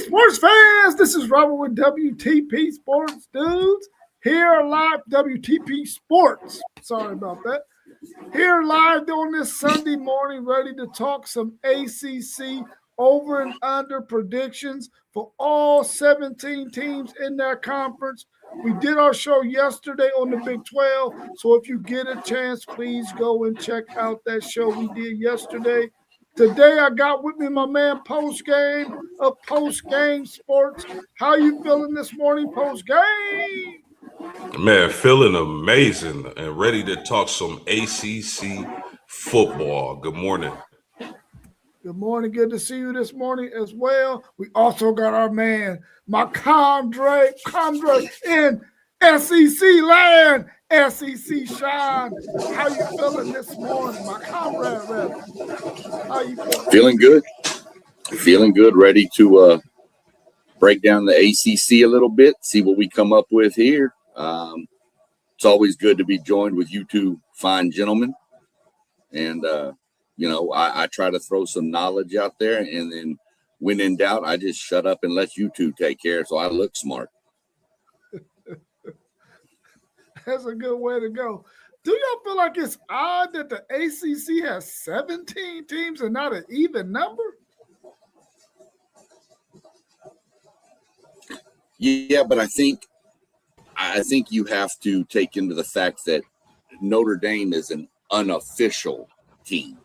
Sports fans, this is Robert with WTP Sports Dudes. Here live, WTP Sports. Sorry about that. Here live on this Sunday morning, ready to talk some ACC over and under predictions for all 17 teams in that conference. We did our show yesterday on the Big 12, so if you get a chance, please go and check out that show we did yesterday. Today I got with me my man Post Game of Post Game Sports. How you feeling this morning, Post Game? Man, feeling amazing and ready to talk some ACC football. Good morning. Good morning. Good to see you this morning as well. We also got our man, my Condre in SEC land, SEC Shine. How you feeling this morning, my comrade? How you feeling? Feeling good. Ready to break down the ACC a little bit, see what we come up with here. It's always good to be joined with you two fine gentlemen. And, I try to throw some knowledge out there, and then when in doubt, I just shut up and let you two take care so I look smart. That's a good way to go. Do y'all feel like it's odd that the ACC has 17 teams and not an even number? Yeah, but I think you have to take into the fact that Notre Dame is an unofficial team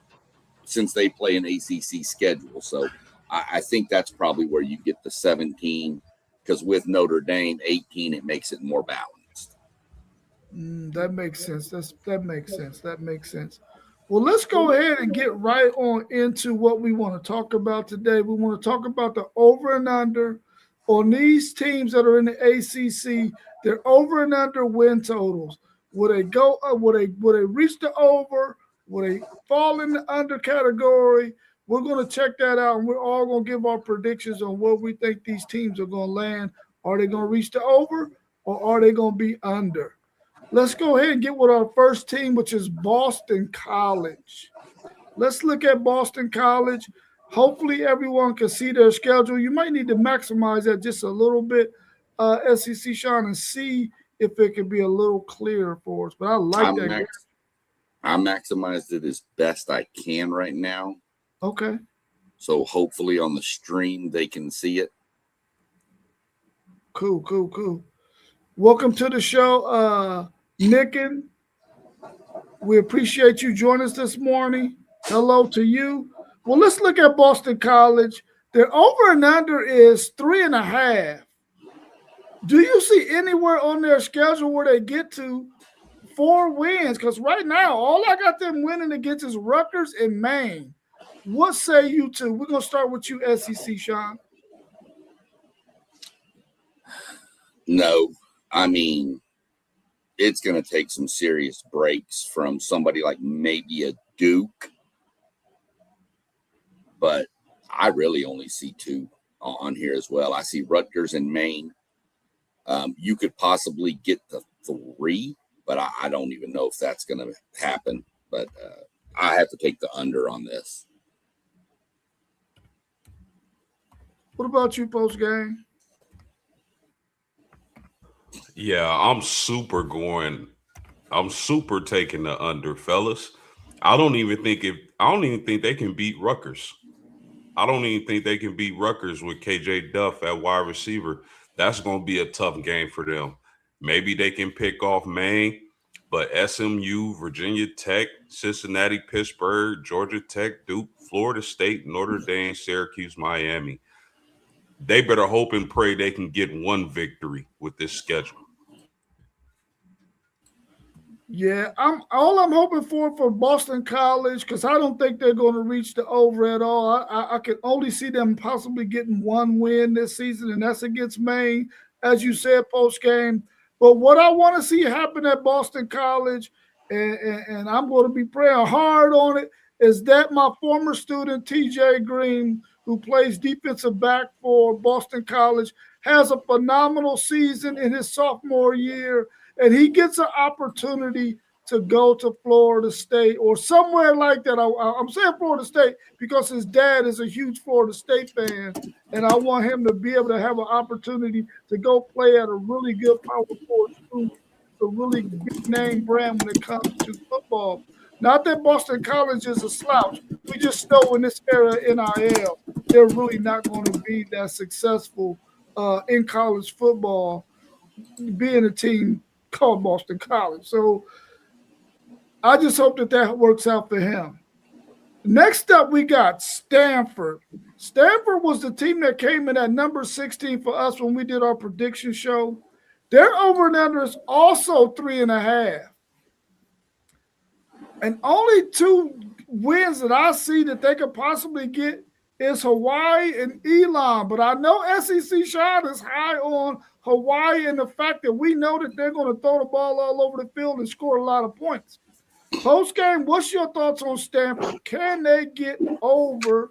since they play an ACC schedule. So I think that's probably where you get the 17, because with Notre Dame 18, it makes it more balanced. That makes sense. That makes sense. Well, let's go ahead and get right on into what we want to talk about today. We want to talk about the over and under on these teams that are in the ACC. Their over and under win totals. Will they go up? Will they reach the over? Will they fall in the under category? We're going to check that out, and we're all going to give our predictions on where we think these teams are going to land. Are they going to reach the over, or are they going to be under? Let's go ahead and get with our first team, which is Boston College. Let's look at Boston College. Hopefully everyone can see their schedule. You might need to maximize that just a little bit, SEC Sean, and see if it can be a little clearer for us. But I like that. I maximized it as best I can right now. Okay. So hopefully on the stream they can see it. Cool. Welcome to the show, Nicken. We appreciate you joining us this morning. Hello to you. Well, let's look at Boston College. Their over and under is 3.5. Do you see anywhere on their schedule where they get to 4 wins? Because right now, all I got them winning against is Rutgers and Maine. What say you two? We're going to start with you, SEC, Sean. No, I mean, it's going to take some serious breaks from somebody like maybe a Duke. But I really only see 2 on here as well. I see Rutgers and Maine. You could possibly get the 3, but I don't even know if that's going to happen. But I have to take the under on this. What about you, Post Game? Yeah, I'm super taking the under, fellas. I don't even think they can beat Rutgers. I don't even think they can beat Rutgers with KJ Duff at wide receiver. That's going to be a tough game for them. Maybe they can pick off Maine, but SMU, Virginia Tech, Cincinnati, Pittsburgh, Georgia Tech, Duke, Florida State, Notre Dame, Syracuse, Miami. They better hope and pray they can get 1 victory with this schedule. Yeah, I'm hoping for Boston College, because I don't think they're going to reach the over at all. I can only see them possibly getting 1 win this season, and that's against Maine, as you said, post game. But what I want to see happen at Boston College, and I'm going to be praying hard on it, is that my former student, TJ Green, who plays defensive back for Boston College, has a phenomenal season in his sophomore year, and he gets an opportunity to go to Florida State or somewhere like that. I'm saying Florida State because his dad is a huge Florida State fan, and I want him to be able to have an opportunity to go play at a really good Power 4 school. It's a really big name brand when it comes to football. Not that Boston College is a slouch. We just know in this era NIL, they're really not going to be that successful in college football, being a team called Boston College. So I just hope that works out for him. Next up, we got Stanford. Stanford was the team that came in at number 16 for us when we did our prediction show. Their over and under is also 3.5. And only 2 wins that I see that they could possibly get is Hawaii and Elon. But I know SEC Sean is high on Hawaii and the fact that we know that they're going to throw the ball all over the field and score a lot of points. Post game, what's your thoughts on Stanford? Can they get over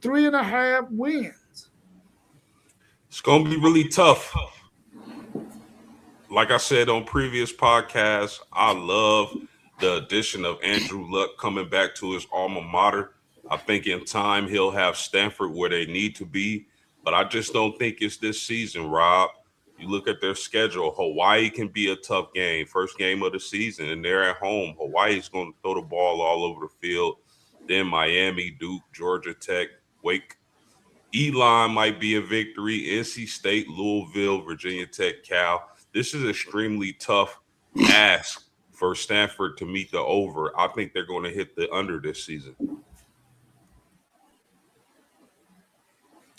3.5 wins? It's going to be really tough. Like I said on previous podcasts, I love the addition of Andrew Luck coming back to his alma mater. I think in time he'll have Stanford where they need to be, but I just don't think it's this season, Rob. You look at their schedule, Hawaii can be a tough game, first game of the season, and they're at home. Hawaii's going to throw the ball all over the field. Then Miami, Duke, Georgia Tech, Wake. Elon might be a victory. NC State, Louisville, Virginia Tech, Cal. This is extremely tough ask for Stanford to meet the over. I think they're going to hit the under this season.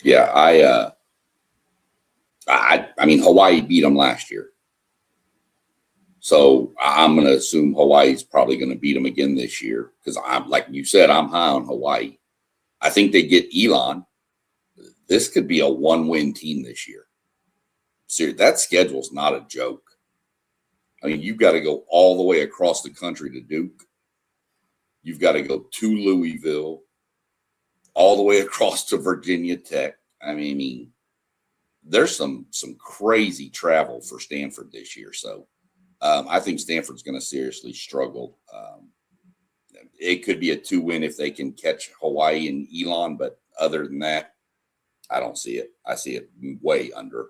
Yeah, I mean, Hawaii beat them last year. So I'm going to assume Hawaii's probably going to beat them again this year because I'm, like you said, I'm high on Hawaii. I think they get Elon. This could be a 1-win team this year. Seriously, that schedule's not a joke. I mean, you've got to go all the way across the country to Duke. You've got to go to Louisville, all the way across to Virginia Tech. I mean, there's some crazy travel for Stanford this year. So I think Stanford's going to seriously struggle. It could be a 2-win if they can catch Hawaii and Elon, but other than that, I don't see it. I see it way under.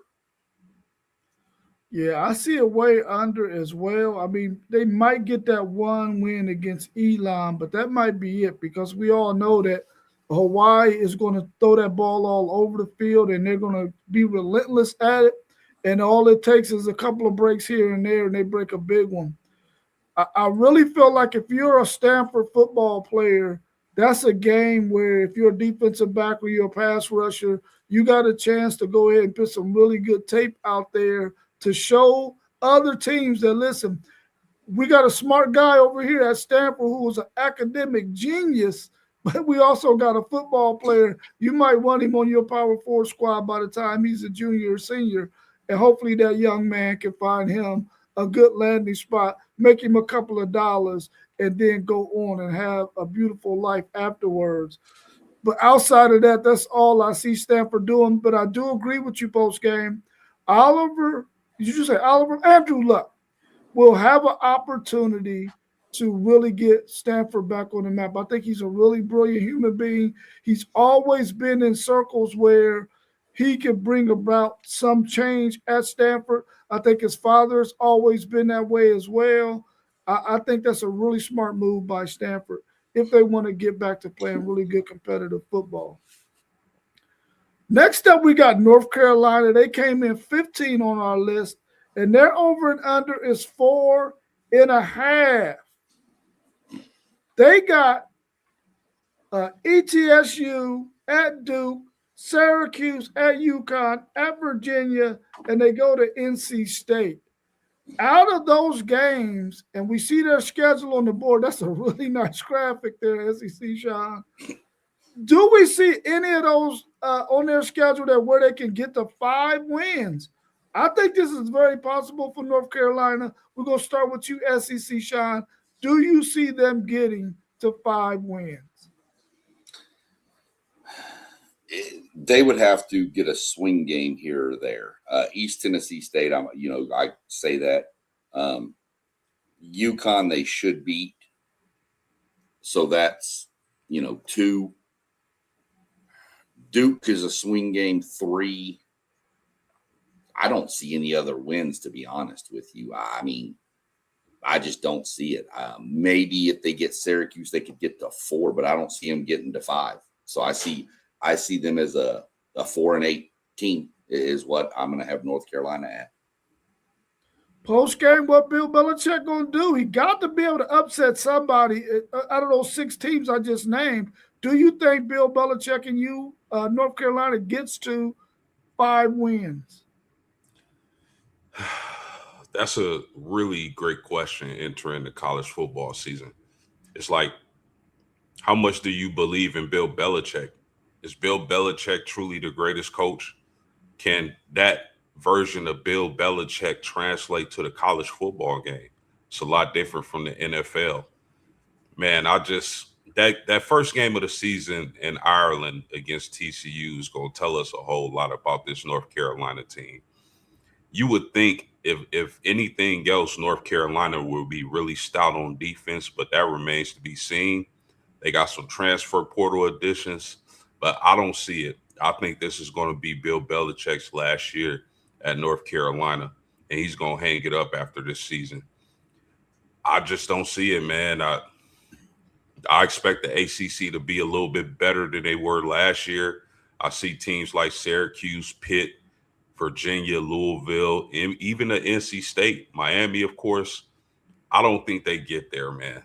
Yeah, I see it way under as well. I mean, they might get that 1 win against Elon, but that might be it because we all know that Hawaii is going to throw that ball all over the field and they're going to be relentless at it. And all it takes is a couple of breaks here and there and they break a big one. I really feel like if you're a Stanford football player, that's a game where if you're a defensive back or you're a pass rusher, you got a chance to go ahead and put some really good tape out there to show other teams that, listen, we got a smart guy over here at Stanford who is an academic genius, but we also got a football player. You might want him on your Power 4 squad by the time he's a junior or senior, and hopefully that young man can find him a good landing spot, make him a couple of dollars, and then go on and have a beautiful life afterwards. But outside of that, that's all I see Stanford doing. But I do agree with you post game. Andrew Luck will have an opportunity to really get Stanford back on the map. I think he's a really brilliant human being. He's always been in circles where he can bring about some change at Stanford. I think his father has always been that way as well. I think that's a really smart move by Stanford if they want to get back to playing really good competitive football. Next up, we got North Carolina. They came in 15 on our list, and their over and under is 4.5. They got ETSU at Duke, Syracuse at UConn, at Virginia, and they go to NC State. Out of those games, and we see their schedule on the board, that's a really nice graphic there, SEC, Sean. Do we see any of those on their schedule that where they can get to 5 wins? I think this is very possible for North Carolina. We're going to start with you, SEC, Sean. Do you see them getting to 5 wins? They would have to get a swing game here or there. East Tennessee State, I say that. UConn they should beat. So that's, 2. Duke is a swing game 3. I don't see any other wins, to be honest with you. I mean, I just don't see it. Maybe if they get Syracuse, they could get to 4, but I don't see them getting to 5. So I see them as a 4-8 team is what I'm going to have North Carolina at. Post game, what Bill Belichick going to do? He got to be able to upset somebody out of those 6 teams I just named. Do you think Bill Belichick and North Carolina gets to 5 wins? That's a really great question entering the college football season. It's like, how much do you believe in Bill Belichick? Is Bill Belichick truly the greatest coach? Can that version of Bill Belichick translate to the college football game? It's a lot different from the NFL. Man, that first game of the season in Ireland against TCU is going to tell us a whole lot about this North Carolina team. You would think if anything else, North Carolina will be really stout on defense, but that remains to be seen. They got some transfer portal additions, but I don't see it. I think this is going to be Bill Belichick's last year at North Carolina, and he's going to hang it up after this season. I just don't see it, man. I expect the ACC to be a little bit better than they were last year. I see teams like Syracuse, Pitt, Virginia, Louisville, and even the NC State, Miami, of course. I don't think they get there, man.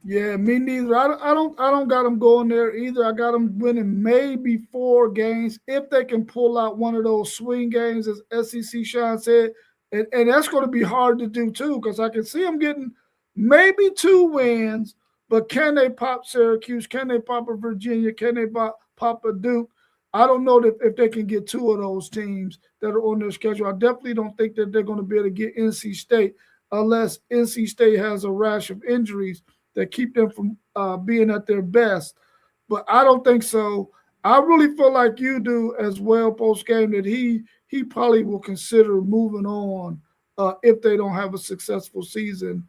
Yeah, me neither. I don't got them going there either. I got them winning maybe 4 games if they can pull out one of those swing games, as SEC Sean said, and that's going to be hard to do too because I can see them getting maybe 2 wins, but can they pop Syracuse? Can they pop a Virginia? Can they pop a Duke? I don't know if they can get 2 of those teams that are on their schedule. I definitely don't think that they're going to be able to get NC State unless NC State has a rash of injuries that keep them from being at their best. But I don't think so. I really feel like you do as well post-game that he probably will consider moving on if they don't have a successful season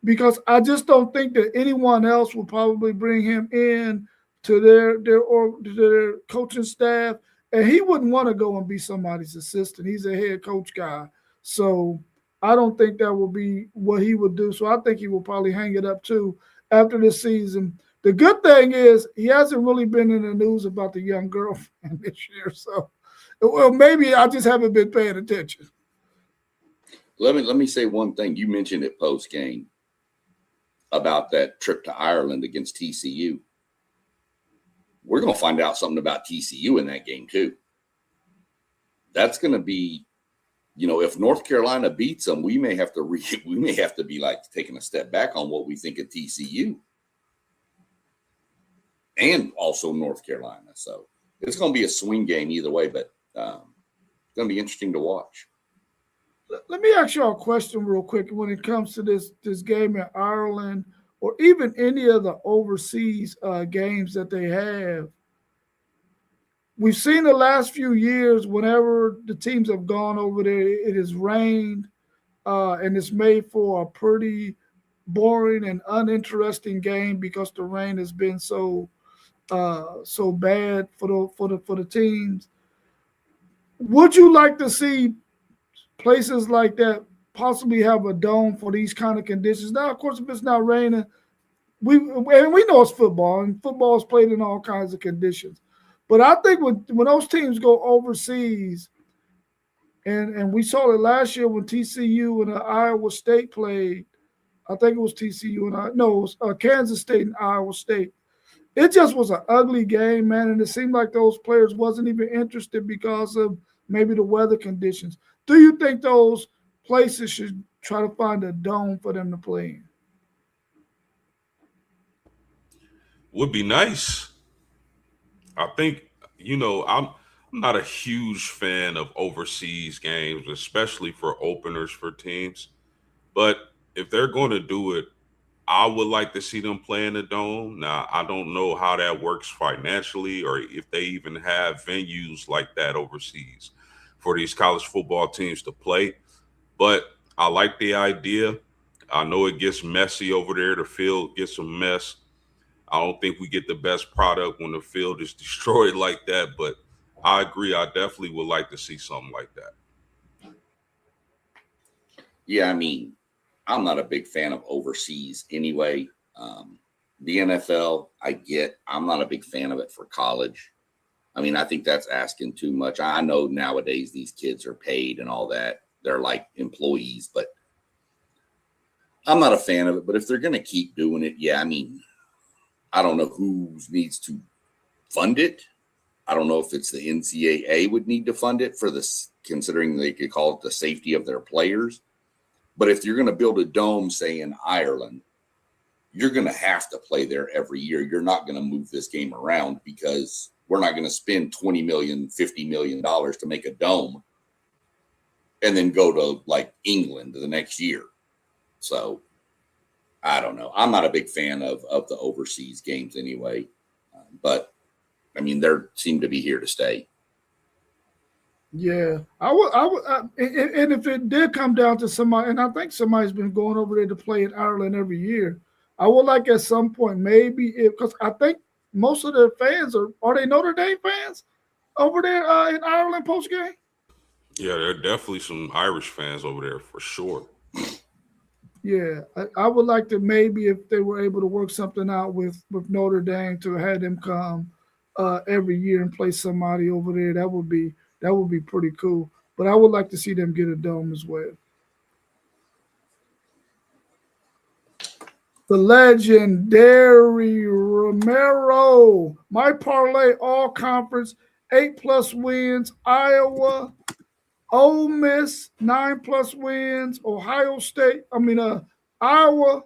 because I just don't think that anyone else will probably bring him in to their coaching staff, and he wouldn't want to go and be somebody's assistant. He's a head coach guy. So I don't think that will be what he would do. So I think he will probably hang it up too after this season. The good thing is he hasn't really been in the news about the young girlfriend this year. So, well, maybe I just haven't been paying attention. Let me say one thing. You mentioned it post game about that trip to Ireland against TCU. We're going to find out something about TCU in that game too. That's going to be, if North Carolina beats them, we may have to be like taking a step back on what we think of TCU and also North Carolina. So it's going to be a swing game either way, but it's going to be interesting to watch. Let me ask you a question real quick when it comes to this game in Ireland or even any of the overseas games that they have. We've seen the last few years, whenever the teams have gone over there, it has rained, and it's made for a pretty boring and uninteresting game because the rain has been so bad for the teams. Would you like to see places like that possibly have a dome for these kind of conditions? Now, of course, if it's not raining, we know it's football, and football is played in all kinds of conditions. But I think when those teams go overseas, and we saw it last year when TCU and Iowa State played, I think it was TCU and it was Kansas State and Iowa State. It just was an ugly game, man, and it seemed like those players wasn't even interested because of maybe the weather conditions. Do you think those places should try to find a dome for them to play in? Would be nice. I think, I'm not a huge fan of overseas games, especially for openers for teams. But if they're going to do it, I would like to see them play in the dome. Now, I don't know how that works financially or if they even have venues like that overseas for these college football teams to play. But I like the idea. I know it gets messy over there. The field gets a mess. I don't think we get the best product when the field is destroyed like that, but I agree. I definitely would like to see something like that. Yeah, I mean, I'm not a big fan of overseas anyway. The NFL, I get. I'm not a big fan of it for college. I mean, I think that's asking too much. I know nowadays these kids are paid and all that. They're like employees, but I'm not a fan of it. But if they're going to keep doing it, yeah, I mean, I don't know who needs to fund it. I don't know if it's the NCAA would need to fund it for this, considering they could call it the safety of their players. But if you're going to build a dome, say in Ireland, you're going to have to play there every year. You're not going to move this game around because we're not going to spend $20 million, $50 million to make a dome and then go to like England the next year. So I don't know. I'm not a big fan of the overseas games anyway. But I mean, they seem to be here to stay. Yeah, and if it did come down to somebody, and I think somebody's been going over there to play in Ireland every year, I would like at some point maybe because I think most of their fans are they Notre Dame fans over there in Ireland post game. Yeah, there are definitely some Irish fans over there for sure. Yeah, I would like to maybe if they were able to work something out with Notre Dame to have them come every year and play somebody over there. That would be pretty cool. But I would like to see them get a dome as well. The legendary Romero, my parlay all conference, 8+ wins. Iowa, Ole Miss, 9+ wins. Ohio State, Iowa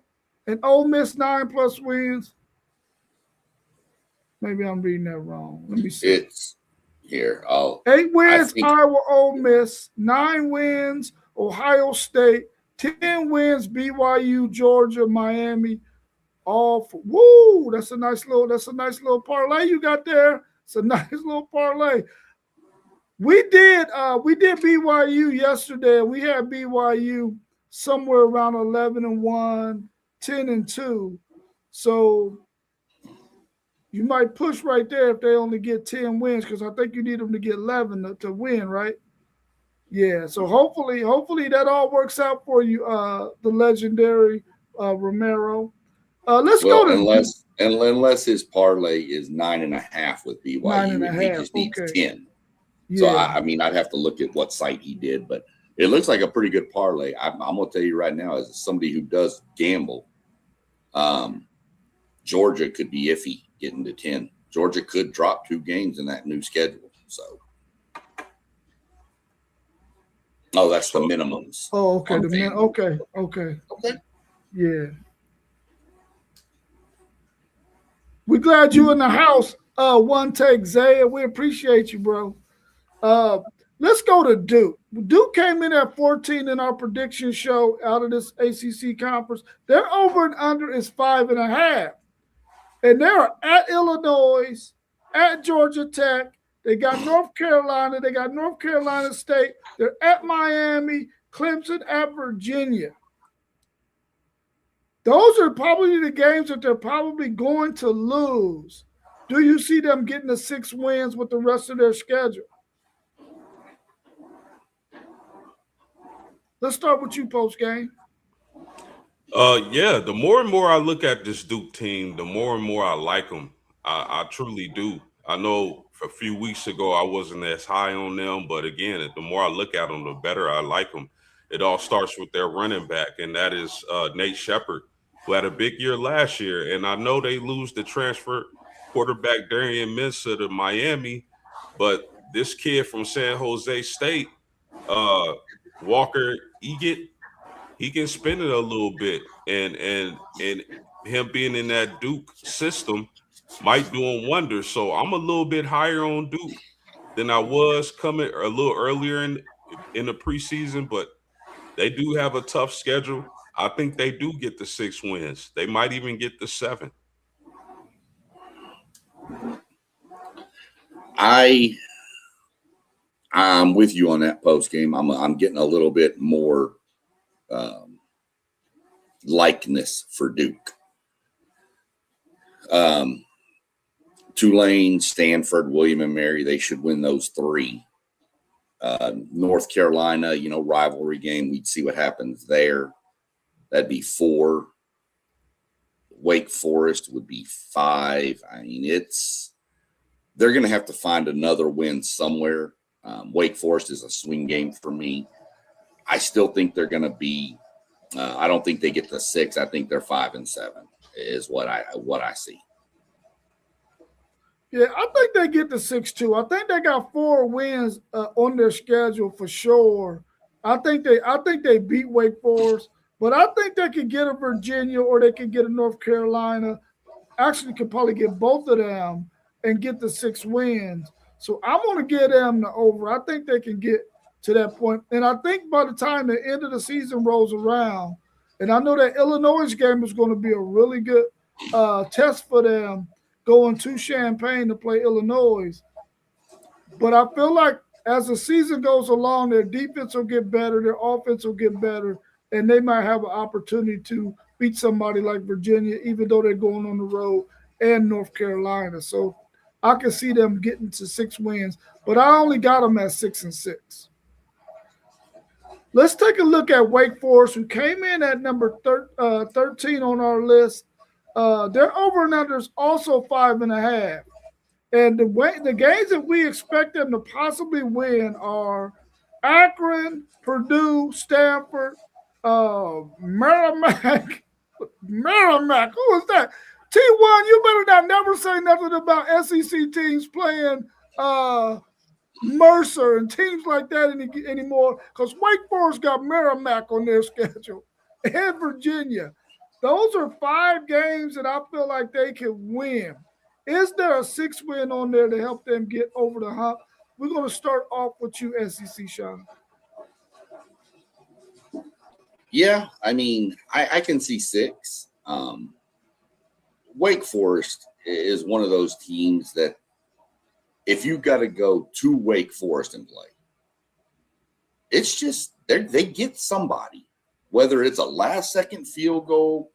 and Ole Miss, 9+ wins. Maybe I'm reading that wrong. Let me see. It's here. 8 wins, Iowa, Ole Miss, 9 wins, Ohio State, 10 wins, BYU, Georgia, Miami. Woo! That's a nice little parlay you got there. It's a nice little parlay. We did BYU yesterday. We had BYU somewhere around 11-1, 10-2. So you might push right there if they only get 10 wins because I think you need them to get 11 to win, right? Yeah. So hopefully that all works out for you, the legendary Romero. Let's go to unless his parlay is 9.5 with BYU, 9.5. He just needs 10. Yeah. So I mean, I'd have to look at what site he did, but it looks like a pretty good parlay. I'm gonna tell you right now, as somebody who does gamble, Georgia could be iffy getting to 10. Georgia could drop 2 games in that new schedule. So, that's the minimums. Oh, okay. Okay. Yeah. We're glad you in the house. One take, Zaya. We appreciate you, bro. Let's go to Duke. Duke came in at 14 in our prediction show out of this ACC conference. Their over and under is 5.5. And they're at Illinois, at Georgia Tech. They got North Carolina. They got North Carolina State. They're at Miami, Clemson, at Virginia. Those are probably the games that they're probably going to lose. Do you see them getting the 6 wins with the rest of their schedule? Let's start with you, post game. Yeah, the more and more I look at this Duke team, the more and more I like them. I truly do. I know a few weeks ago I wasn't as high on them, but again, the more I look at them, the better I like them. It all starts with their running back, and that is Nate Shepard, who had a big year last year. And I know they lose the transfer quarterback Darian Mensah to Miami, but this kid from San Jose State, Walker Eget, he can spin it a little bit, and him being in that Duke system might do him wonders. So I'm a little bit higher on Duke than I was coming a little earlier in the preseason, but they do have a tough schedule. I think they do get the 6 wins. They might even get the 7. I'm with you on that post game. I'm getting a little bit more likeness for Duke. Tulane, Stanford, William and Mary, they should win those three. North Carolina, rivalry game. We'd see what happens there. That'd be 4. Wake Forest would be 5. I mean, they're going to have to find another win somewhere. Wake Forest is a swing game for me. I still think they're going to be. I don't think they get to 6. I think they're 5 and 7 is what I see. Yeah, I think they get to 6 too. I think they got 4 wins on their schedule for sure. I think they beat Wake Forest, but I think they could get a Virginia or they could get a North Carolina. Actually, could probably get both of them and get the 6 wins. So I'm going to give them the over. I think they can get to that point. And I think by the time the end of the season rolls around, and I know that Illinois' game is going to be a really good test for them going to Champaign to play Illinois. But I feel like as the season goes along, their defense will get better, their offense will get better, and they might have an opportunity to beat somebody like Virginia, even though they're going on the road, and North Carolina. So I can see them getting to 6 wins, but I only got them at 6 and 6. Let's take a look at Wake Forest, who came in at number 13 on our list. Their over and under is also 5.5. And the games that we expect them to possibly win are Akron, Purdue, Stanford, Merrimack. Merrimack, who is that? T1, you better not never say nothing about SEC teams playing Mercer and teams like that anymore, because Wake Forest got Merrimack on their schedule and Virginia. Those are 5 games that I feel like they can win. Is there a 6 win on there to help them get over the hump? We're going to start off with you, SEC, Sean. Yeah, I mean, I can see 6. Wake Forest is one of those teams that if you got to go to Wake Forest and play, it's just they get somebody. Whether it's a last-second field goal,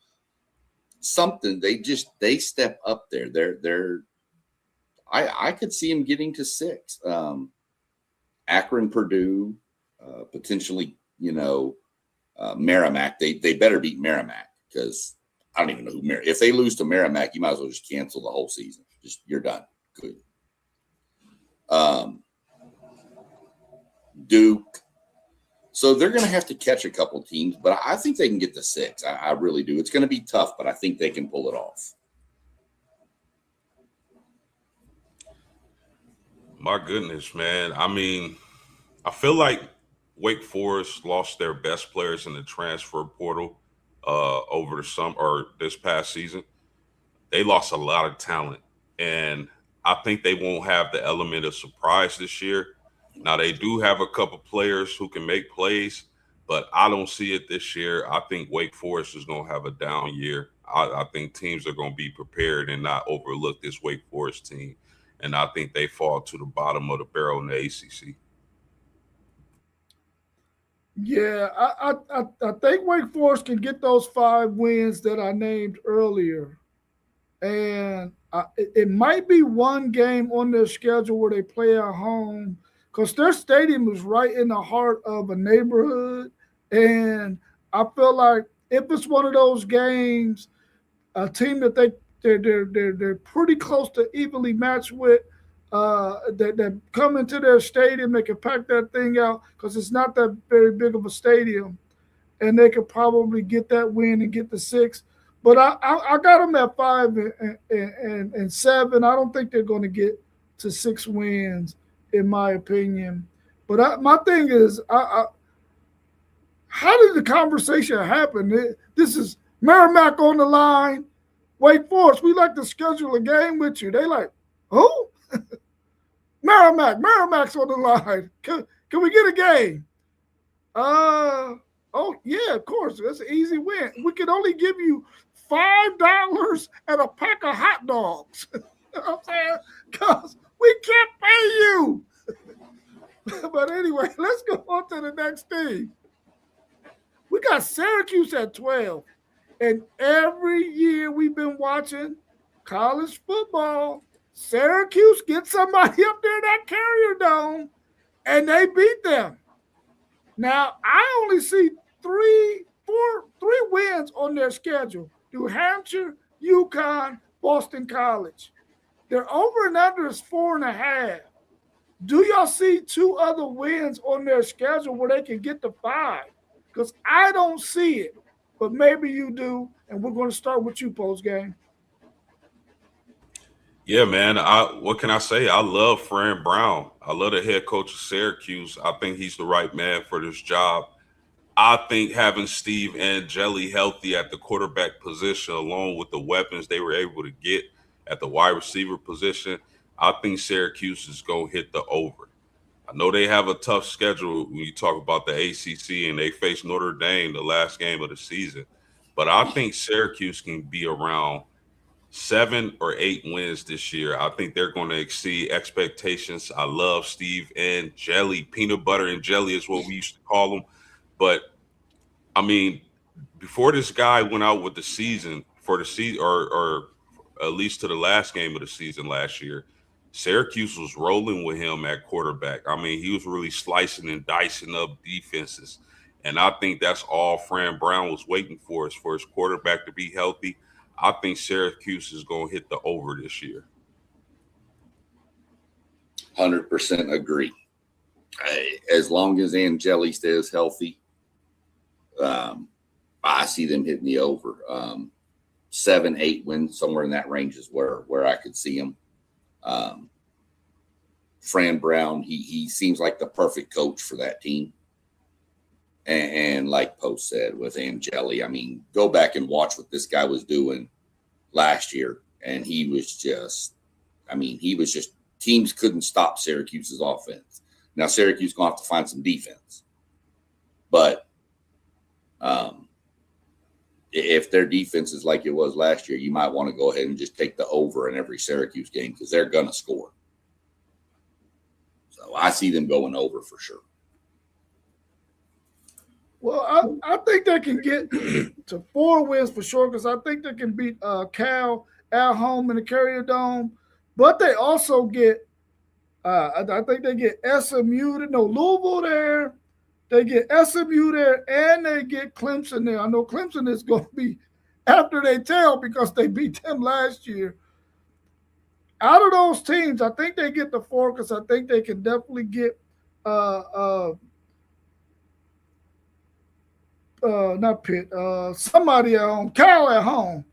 something, they step up there. I could see them getting to 6. Akron, Purdue, potentially, Merrimack. They better beat Merrimack, because I don't even know who Merrimack. If they lose to Merrimack, you might as well just cancel the whole season. You're done. Good. Duke. So they're going to have to catch a couple teams, but I think they can get to 6. I really do. It's going to be tough, but I think they can pull it off. My goodness, man. I mean, I feel like Wake Forest lost their best players in the transfer portal over the summer or this past season. They lost a lot of talent, and I think they won't have the element of surprise this year. Now, they do have a couple players who can make plays, but I don't see it this year. I think Wake Forest is going to have a down year. I think teams are going to be prepared and not overlook this Wake Forest team. And I think they fall to the bottom of the barrel in the ACC. Yeah, I think Wake Forest can get those 5 wins that I named earlier. And it might be one game on their schedule where they play at home, because their stadium is right in the heart of a neighborhood. And I feel like if it's one of those games, a team that they're pretty close to evenly matched with, that come into their stadium, they can pack that thing out, because it's not that very big of a stadium, and they could probably get that win and get the 6. But I got them at 5 and 7. I don't think they're going to get to 6 wins, in my opinion. But my thing is, how did the conversation happen? This is Merrimack on the line. Wake Forest, we like to schedule a game with you. They like, who? Merrimack's on the line. Can we get a game? Oh yeah, of course. That's an easy win. We can only give you $5 and a pack of hot dogs. You know what I'm saying? Because we can't pay you. But anyway, let's go on to the next team. We got Syracuse at 12. And every year we've been watching college football, Syracuse gets somebody up there in that Carrier Dome, and they beat them. Now, I only see three wins on their schedule: New Hampshire, UConn, Boston College. Their over and under is 4.5. Do y'all see 2 other wins on their schedule where they can get to 5? Because I don't see it, but maybe you do. And we're going to start with you post game. Yeah, man. What can I say? I love Fran Brown. I love the head coach of Syracuse. I think he's the right man for this job. I think having Steve Angeli healthy at the quarterback position, along with the weapons they were able to get at the wide receiver position, I think Syracuse is going to hit the over. I know they have a tough schedule when you talk about the ACC, and they face Notre Dame the last game of the season. But I think Syracuse can be around 7 or 8 wins this year. I think they're going to exceed expectations. I love Steve and Jelly. Peanut butter and jelly is what we used to call them. But I mean, before this guy went out with the season for the season, or at least to the last game of the season last year, Syracuse was rolling with him at quarterback. I mean, he was really slicing and dicing up defenses. And I think that's all Fran Brown was waiting for, is for his quarterback to be healthy. I think Syracuse is going to hit the over this year. 100% agree. As long as Angeli stays healthy, I see them hitting the over. 7, 8 wins, somewhere in that range is where I could see him. Fran Brown, he seems like the perfect coach for that team. And like Post said with Angeli, I mean, go back and watch what this guy was doing last year. And he was just teams couldn't stop Syracuse's offense. Now Syracuse going to have to find some defense. But if their defense is like it was last year, you might want to go ahead and just take the over in every Syracuse game because they're going to score. So I see them going over for sure. Well, I think they can get to 4 wins for sure because I think they can beat Cal at home in the Carrier Dome. But they also get, I think they get Louisville there. They get SMU there, and they get Clemson there. I know Clemson is going to be after they tail because they beat them last year. Out of those teams, I think they get the 4 because I think they can definitely get not Pitt, somebody at home, Cal at home.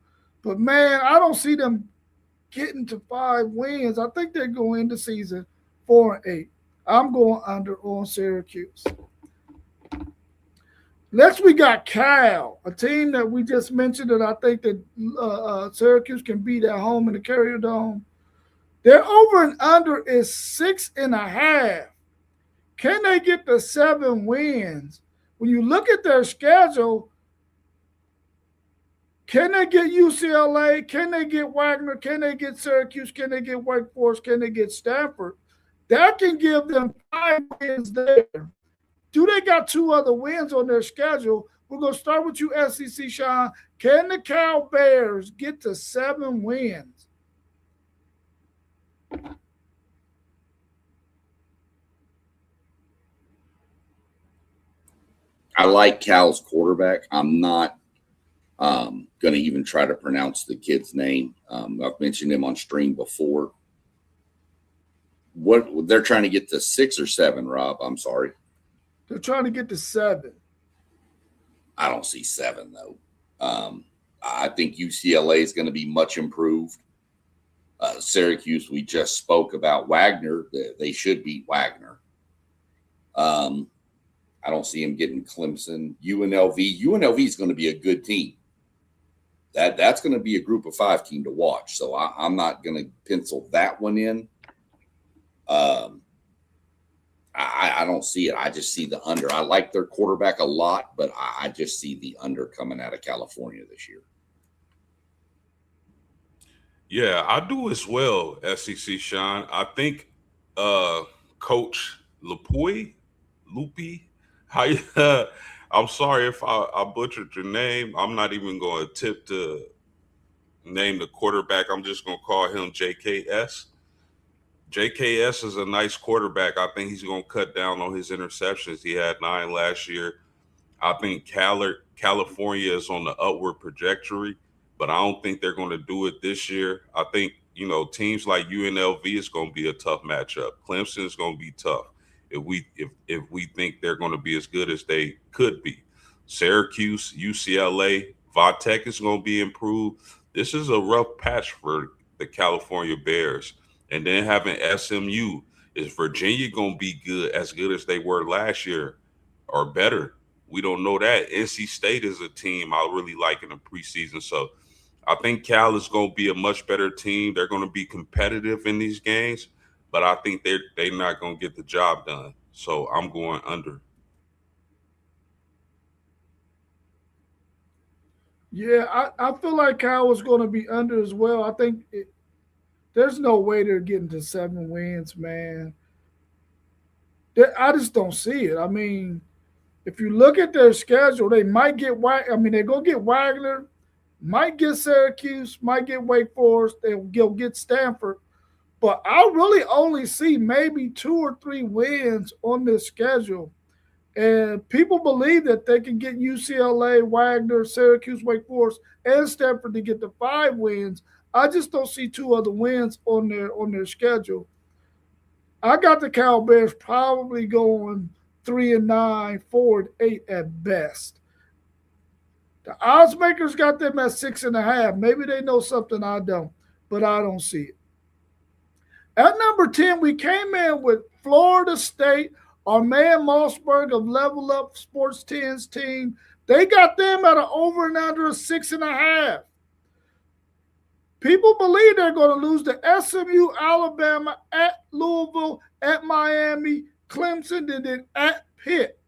But, man, I don't see them getting to 5 wins. I think they're going into season 4-8. I'm going under on Syracuse. Next, we got Cal, a team that we just mentioned that I think that Syracuse can beat at home in the Carrier Dome. Their over and under is 6.5. Can they get to 7 wins? When you look at their schedule, can they get UCLA? Can they get Wagner? Can they get Syracuse? Can they get Wake Forest? Can they get Stanford? That can give them 5 wins there. Do they got 2 other wins on their schedule? We're going to start with you, SEC, Sean. Can the Cal Bears get to 7 wins? I like Cal's quarterback. I'm not going to even try to pronounce the kid's name. I've mentioned him on stream before. What they're trying to get to 6 or 7, Rob. I'm sorry. They're trying to get to 7. I don't see 7 though. I think UCLA is going to be much improved. Syracuse, we just spoke about Wagner. They should beat Wagner. I don't see him getting Clemson. UNLV is going to be a good team. That's going to be a group of 5 team to watch. So I'm not going to pencil that one in. I don't see it. I just see the under. I like their quarterback a lot, but I just see the under coming out of California this year. Yeah, I do as well, SEC Sean. I think Coach Lupi, I'm sorry if I butchered your name. I'm not even going to attempt to name the quarterback. I'm just going to call him JKS. JKS is a nice quarterback. I think he's going to cut down on his interceptions. He had 9 last year. I think California is on the upward trajectory, but I don't think they're going to do it this year. I think, teams like UNLV is going to be a tough matchup. Clemson is going to be tough if we think they're going to be as good as they could be. Syracuse, UCLA, Tech is going to be improved. This is a rough patch for the California Bears. And then having SMU, is Virginia going to be as good as they were last year or better? We don't know that. NC State is a team I really like in the preseason. So I think Cal is going to be a much better team. They're going to be competitive in these games, but I think they're not going to get the job done. So I'm going under. Yeah, I feel like Cal was going to be under as well. I think there's no way they're getting to 7 wins, man. I just don't see it. I mean, if you look at their schedule, they might get they're going to get Wagner, might get Syracuse, might get Wake Forest, they'll get Stanford. But I really only see maybe 2 or 3 wins on this schedule. And people believe that they can get UCLA, Wagner, Syracuse, Wake Forest, and Stanford to get the 5 wins. I just don't see 2 other wins on their schedule. I got the Cal Bears probably going 3-9, 4-8 at best. The odds makers got them at 6.5. Maybe they know something I don't, but I don't see it. At number 10, we came in with Florida State, our man Mossberg of Level Up Sports 10's team. They got them at an over and under of 6.5. People believe they're going to lose to SMU, Alabama, at Louisville, at Miami, Clemson, and then at Pitt.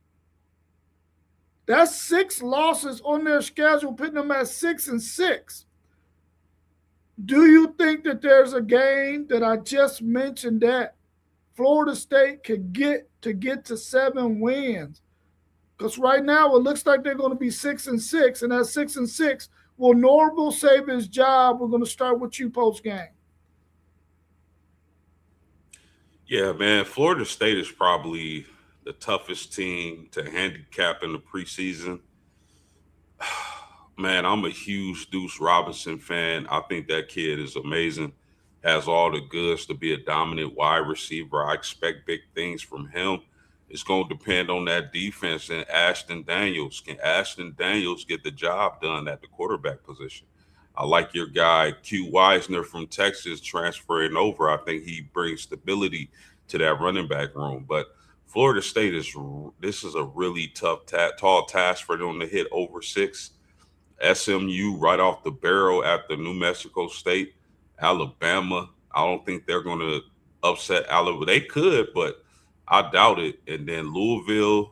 That's 6 losses on their schedule, putting them at 6-6. Do you think that there's a game that I just mentioned that Florida State could get to 7 wins? Because right now it looks like they're going to be 6-6, and at 6-6, will Norville save his job? We're going to start with you post game. Yeah, man. Florida State is probably the toughest team to handicap in the preseason. Man, I'm a huge Deuce Robinson fan. I think that kid is amazing. Has all the goods to be a dominant wide receiver. I expect big things from him. It's going to depend on that defense and Ashton Daniels. Can Ashton Daniels get the job done at the quarterback position? I like your guy, Q Wisner from Texas, transferring over. I think he brings stability to that running back room. But Florida State this is a really tough, tall task for them to hit over 6. SMU right off the barrel after New Mexico State. Alabama, I don't think they're going to upset Alabama. They could, but I doubt it. And then Louisville,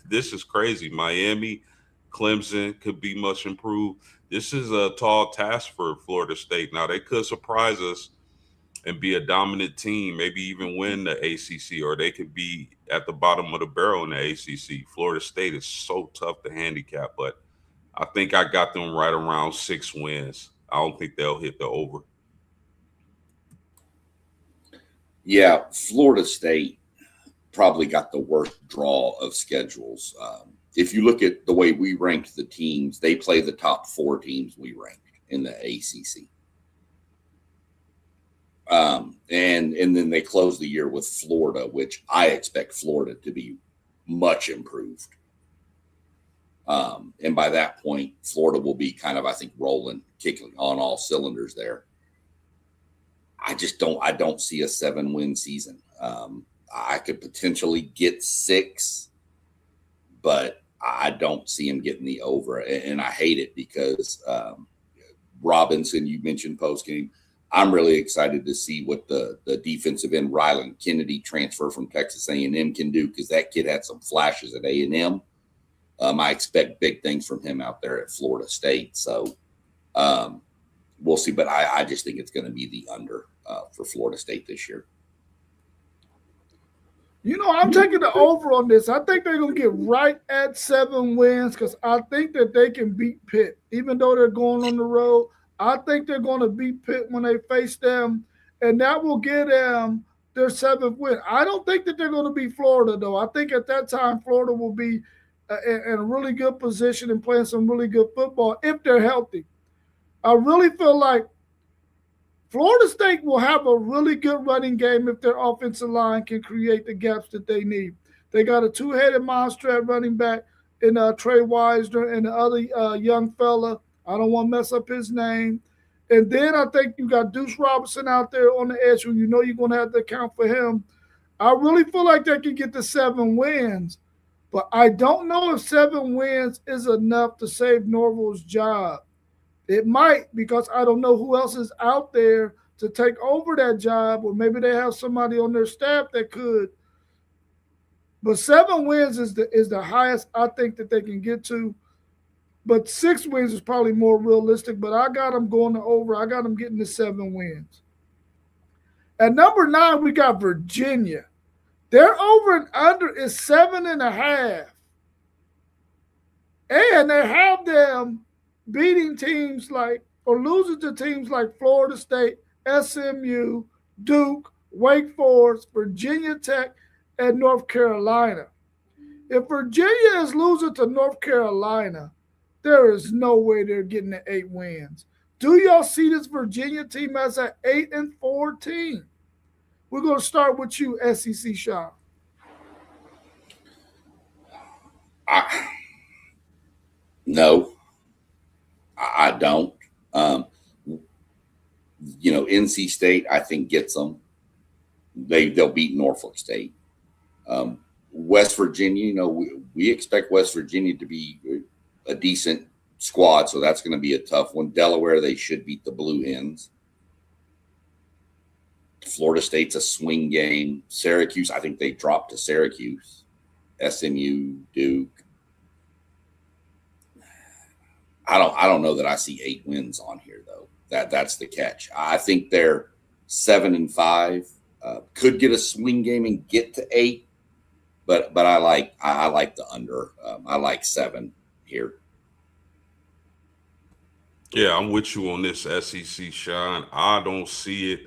this is crazy. Miami, Clemson could be much improved. This is a tall task for Florida State. Now, they could surprise us and be a dominant team, maybe even win the ACC, or they could be at the bottom of the barrel in the ACC. Florida State is so tough to handicap, but I think I got them right around 6 wins. I don't think they'll hit the over. Yeah, Florida State probably got the worst draw of schedules. If you look at the way we ranked the teams, they play the top 4 teams we ranked in the ACC. And then they close the year with Florida, which I expect Florida to be much improved. And by that point, Florida will be kind of, I think, rolling, kicking on all cylinders there. I don't see a 7-win season. I could potentially get 6, but I don't see him getting the over. And I hate it because Robinson, you mentioned post game. I'm really excited to see what the defensive end Rylan Kennedy transfer from Texas A&M can do, because that kid had some flashes at A&M. I expect big things from him out there at Florida State. So we'll see. But I just think it's going to be the under for Florida State this year. I'm taking the over on this. I think they're going to get right at 7 wins because I think that they can beat Pitt. Even though they're going on the road, I think they're going to beat Pitt when they face them, and that will get them their 7th win. I don't think that they're going to beat Florida, though. I think at that time, Florida will be in a really good position and playing some really good football if they're healthy. I really feel like Florida State will have a really good running game if their offensive line can create the gaps that they need. They got a two-headed monster at running back in Trey Wisner and the other young fella. I don't want to mess up his name. And then I think you got Deuce Robinson out there on the edge, who you're going to have to account for him. I really feel like they can get to 7 wins, but I don't know if 7 wins is enough to save Norville's job. It might, because I don't know who else is out there to take over that job, or maybe they have somebody on their staff that could. But 7 wins is the highest I think that they can get to. But 6 wins is probably more realistic. But I got them going to over. I got them getting to 7 wins. At number 9, we got Virginia. Their over and under is 7.5. And they have them beating teams or losing to teams like Florida State, SMU, Duke, Wake Forest, Virginia Tech, and North Carolina. If Virginia is losing to North Carolina, there is no way they're getting the 8 wins. Do y'all see this Virginia team as an 8-4 team? We're going to start with you, SEC Sean. No, I don't. NC State, I think, gets them. They'll beat Norfolk State. West Virginia, we expect West Virginia to be a decent squad, so that's going to be a tough one. Delaware, they should beat the Blue Hens. Florida State's a swing game. Syracuse, I think they dropped to Syracuse. SMU, Duke. I don't know that I see 8 wins on here, though. That's the catch. I think they're 7-5. Could get a swing game and get to 8, but I like the under. I like 7 here. Yeah, I'm with you on this, SEC, Sean. I don't see it.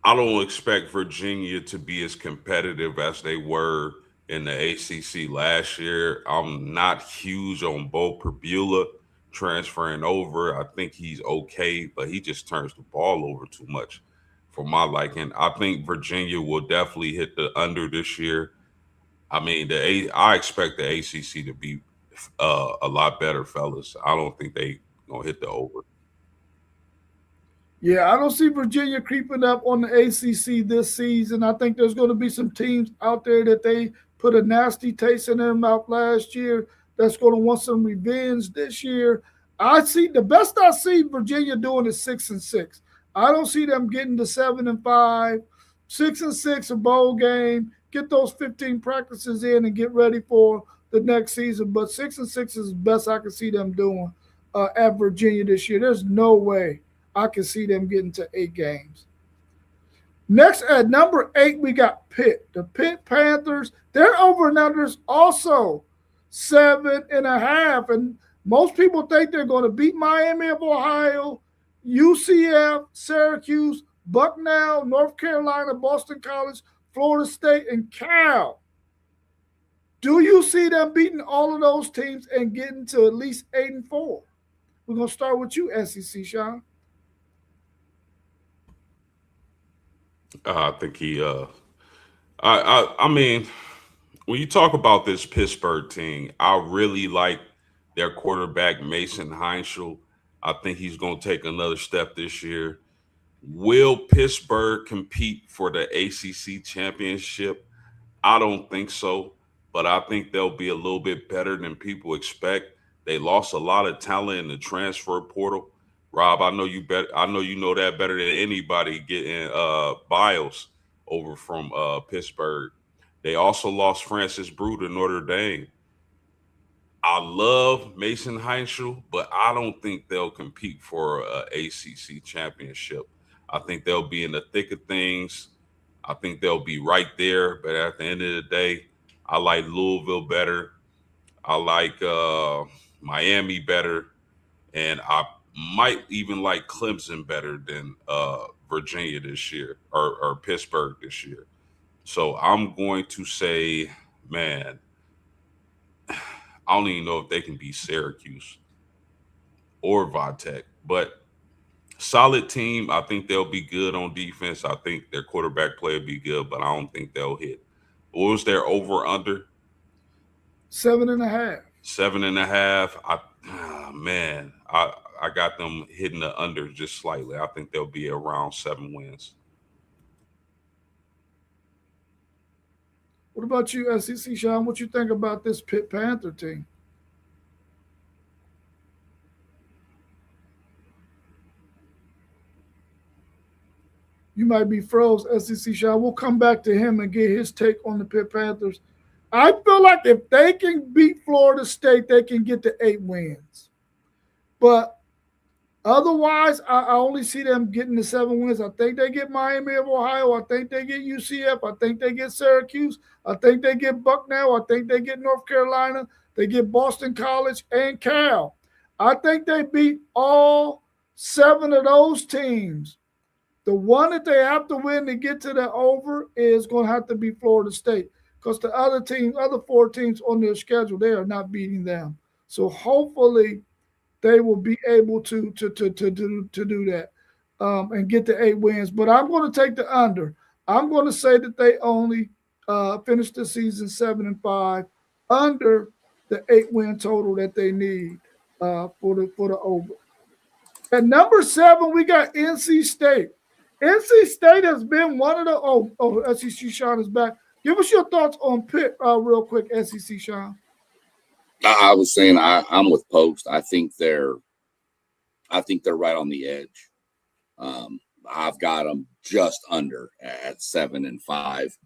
I don't expect Virginia to be as competitive as they were in the ACC last year. I'm not huge on Bo Perbula transferring over. I think he's okay, but he just turns the ball over too much for my liking. I think Virginia will definitely hit the under this year. I mean, I expect the ACC to be a lot better, fellas. I don't think they gonna hit the over. Yeah, I don't see Virginia creeping up on the ACC this season. I think there's going to be some teams out there that they put a nasty taste in their mouth last year that's going to want some revenge this year. The best I see Virginia doing is 6-6. I don't see them getting to 7-5, 6-6 a bowl game. Get those 15 practices in and get ready for the next season. But 6-6 is the best I can see them doing at Virginia this year. There's no way I can see them getting to 8 games. Next, at number 8, we got Pitt. The Pitt Panthers, their over and unders also 7.5. And most people think they're going to beat Miami of Ohio, UCF, Syracuse, Bucknell, North Carolina, Boston College, Florida State, and Cal. Do you see them beating all of those teams and getting to at least 8-4? We're going to start with you, SEC, Sean. I think he. I mean, when you talk about this Pittsburgh team, I really like their quarterback Mason Heinschel. I think he's going to take another step this year. Will Pittsburgh compete for the ACC championship? I don't think so, but I think they'll be a little bit better than people expect. They lost a lot of talent in the transfer portal. Rob, I know you know that better than anybody. Getting Biles over from Pittsburgh. They also lost Francis Brew to Notre Dame. I love Mason Heinschel, but I don't think they'll compete for a ACC championship. I think they'll be in the thick of things. I think they'll be right there. But at the end of the day, I like Louisville better. I like Miami better, and I might even like Clemson better than Virginia this year or Pittsburgh this year. So I'm going to say, man, I don't even know if they can beat Syracuse or Vatech, but solid team. I think they'll be good on defense. I think their quarterback play will be good, but I don't think they'll hit. What was their over under? 7.5. 7.5. Man, I got them hitting the under just slightly. I think they'll be around 7 wins. What about you, SEC Sean? What you think about this Pitt Panther team? You might be froze, SEC Sean. We'll come back to him and get his take on the Pitt Panthers. I feel like if they can beat Florida State, they can get to 8 wins. But otherwise, I only see them getting to 7 wins. I think they get Miami of Ohio. I think they get UCF. I think they get Syracuse. I think they get Bucknell. I think they get North Carolina. They get Boston College and Cal. I think they beat all 7 of those teams. The one that they have to win to get to the over is going to have to be Florida State, because the other 4 teams on their schedule, they are not beating them. So hopefully they will be able to do that and get the 8 wins. But I'm going to take the under. I'm going to say that they only finish the season 7-5, under the 8-win total that they need for the over. At number 7, we got NC State. NC State has been one of the SEC Sean is back. Give us your thoughts on Pitt real quick, SEC Sean. I was saying I'm with Post. I think they're right on the edge. I've got them just under at 7-5,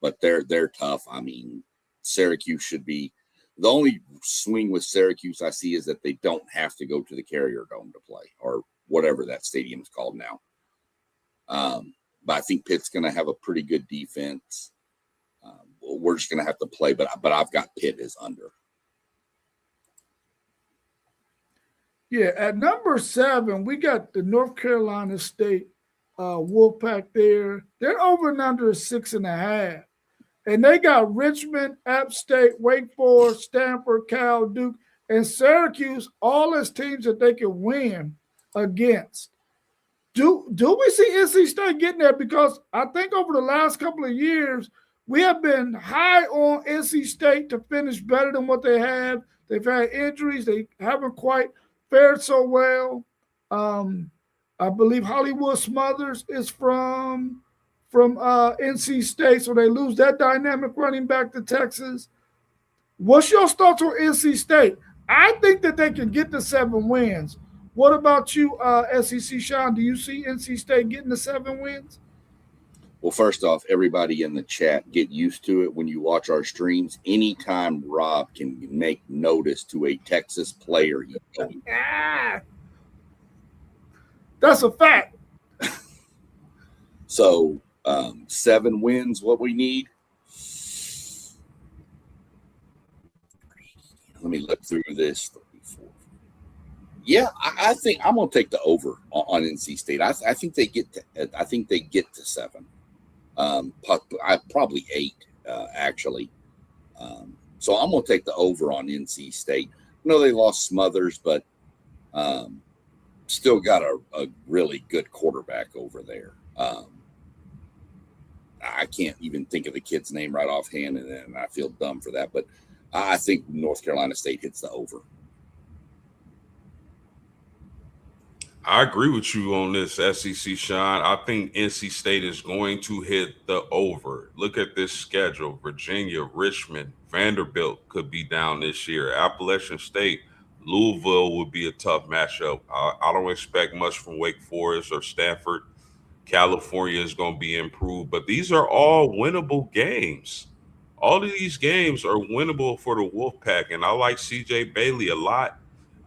but they're tough. I mean, Syracuse should be the only swing with Syracuse I see is that they don't have to go to the Carrier Dome to play, or whatever that stadium is called now. But I think Pitt's going to have a pretty good defense. We're just going to have to play, but I've got Pitt as under. Yeah, at number 7, we got the North Carolina State Wolfpack there. Their over and under is 6.5. And they got Richmond, App State, Wake Forest, Stanford, Cal, Duke, and Syracuse, all as teams that they can win against. Do we see NC State getting there? Because I think over the last couple of years, we have been high on NC State to finish better than what they have. They've had injuries. They haven't quite fared so well. I believe Hollywood Smothers is from NC State, so they lose that dynamic running back to Texas. What's your thoughts on NC State? I think that they can get to 7 wins. What about you, SEC Sean? Do you see NC State getting to 7 wins? Well, first off, everybody in the chat, get used to it when you watch our streams. Anytime Rob can make notice to a Texas player, that's a fact. So 7 wins, what we need. Let me look through this. Yeah, I think I'm going to take the over on NC State. I think they get to 7. Probably 8 actually. So I'm going to take the over on NC State. I know they lost Smothers, but still got a really good quarterback over there. I can't even think of the kid's name right offhand, and I feel dumb for that. But I think North Carolina State hits the over. I agree with you on this, SEC Sean. I think NC State is going to hit the over. Look at this schedule. Virginia, Richmond, Vanderbilt could be down this year. Appalachian State, Louisville would be a tough matchup. I don't expect much from Wake Forest or Stanford. California is going to be improved, but these are all winnable games. All of these games are winnable for the Wolfpack, and I like CJ Bailey a lot.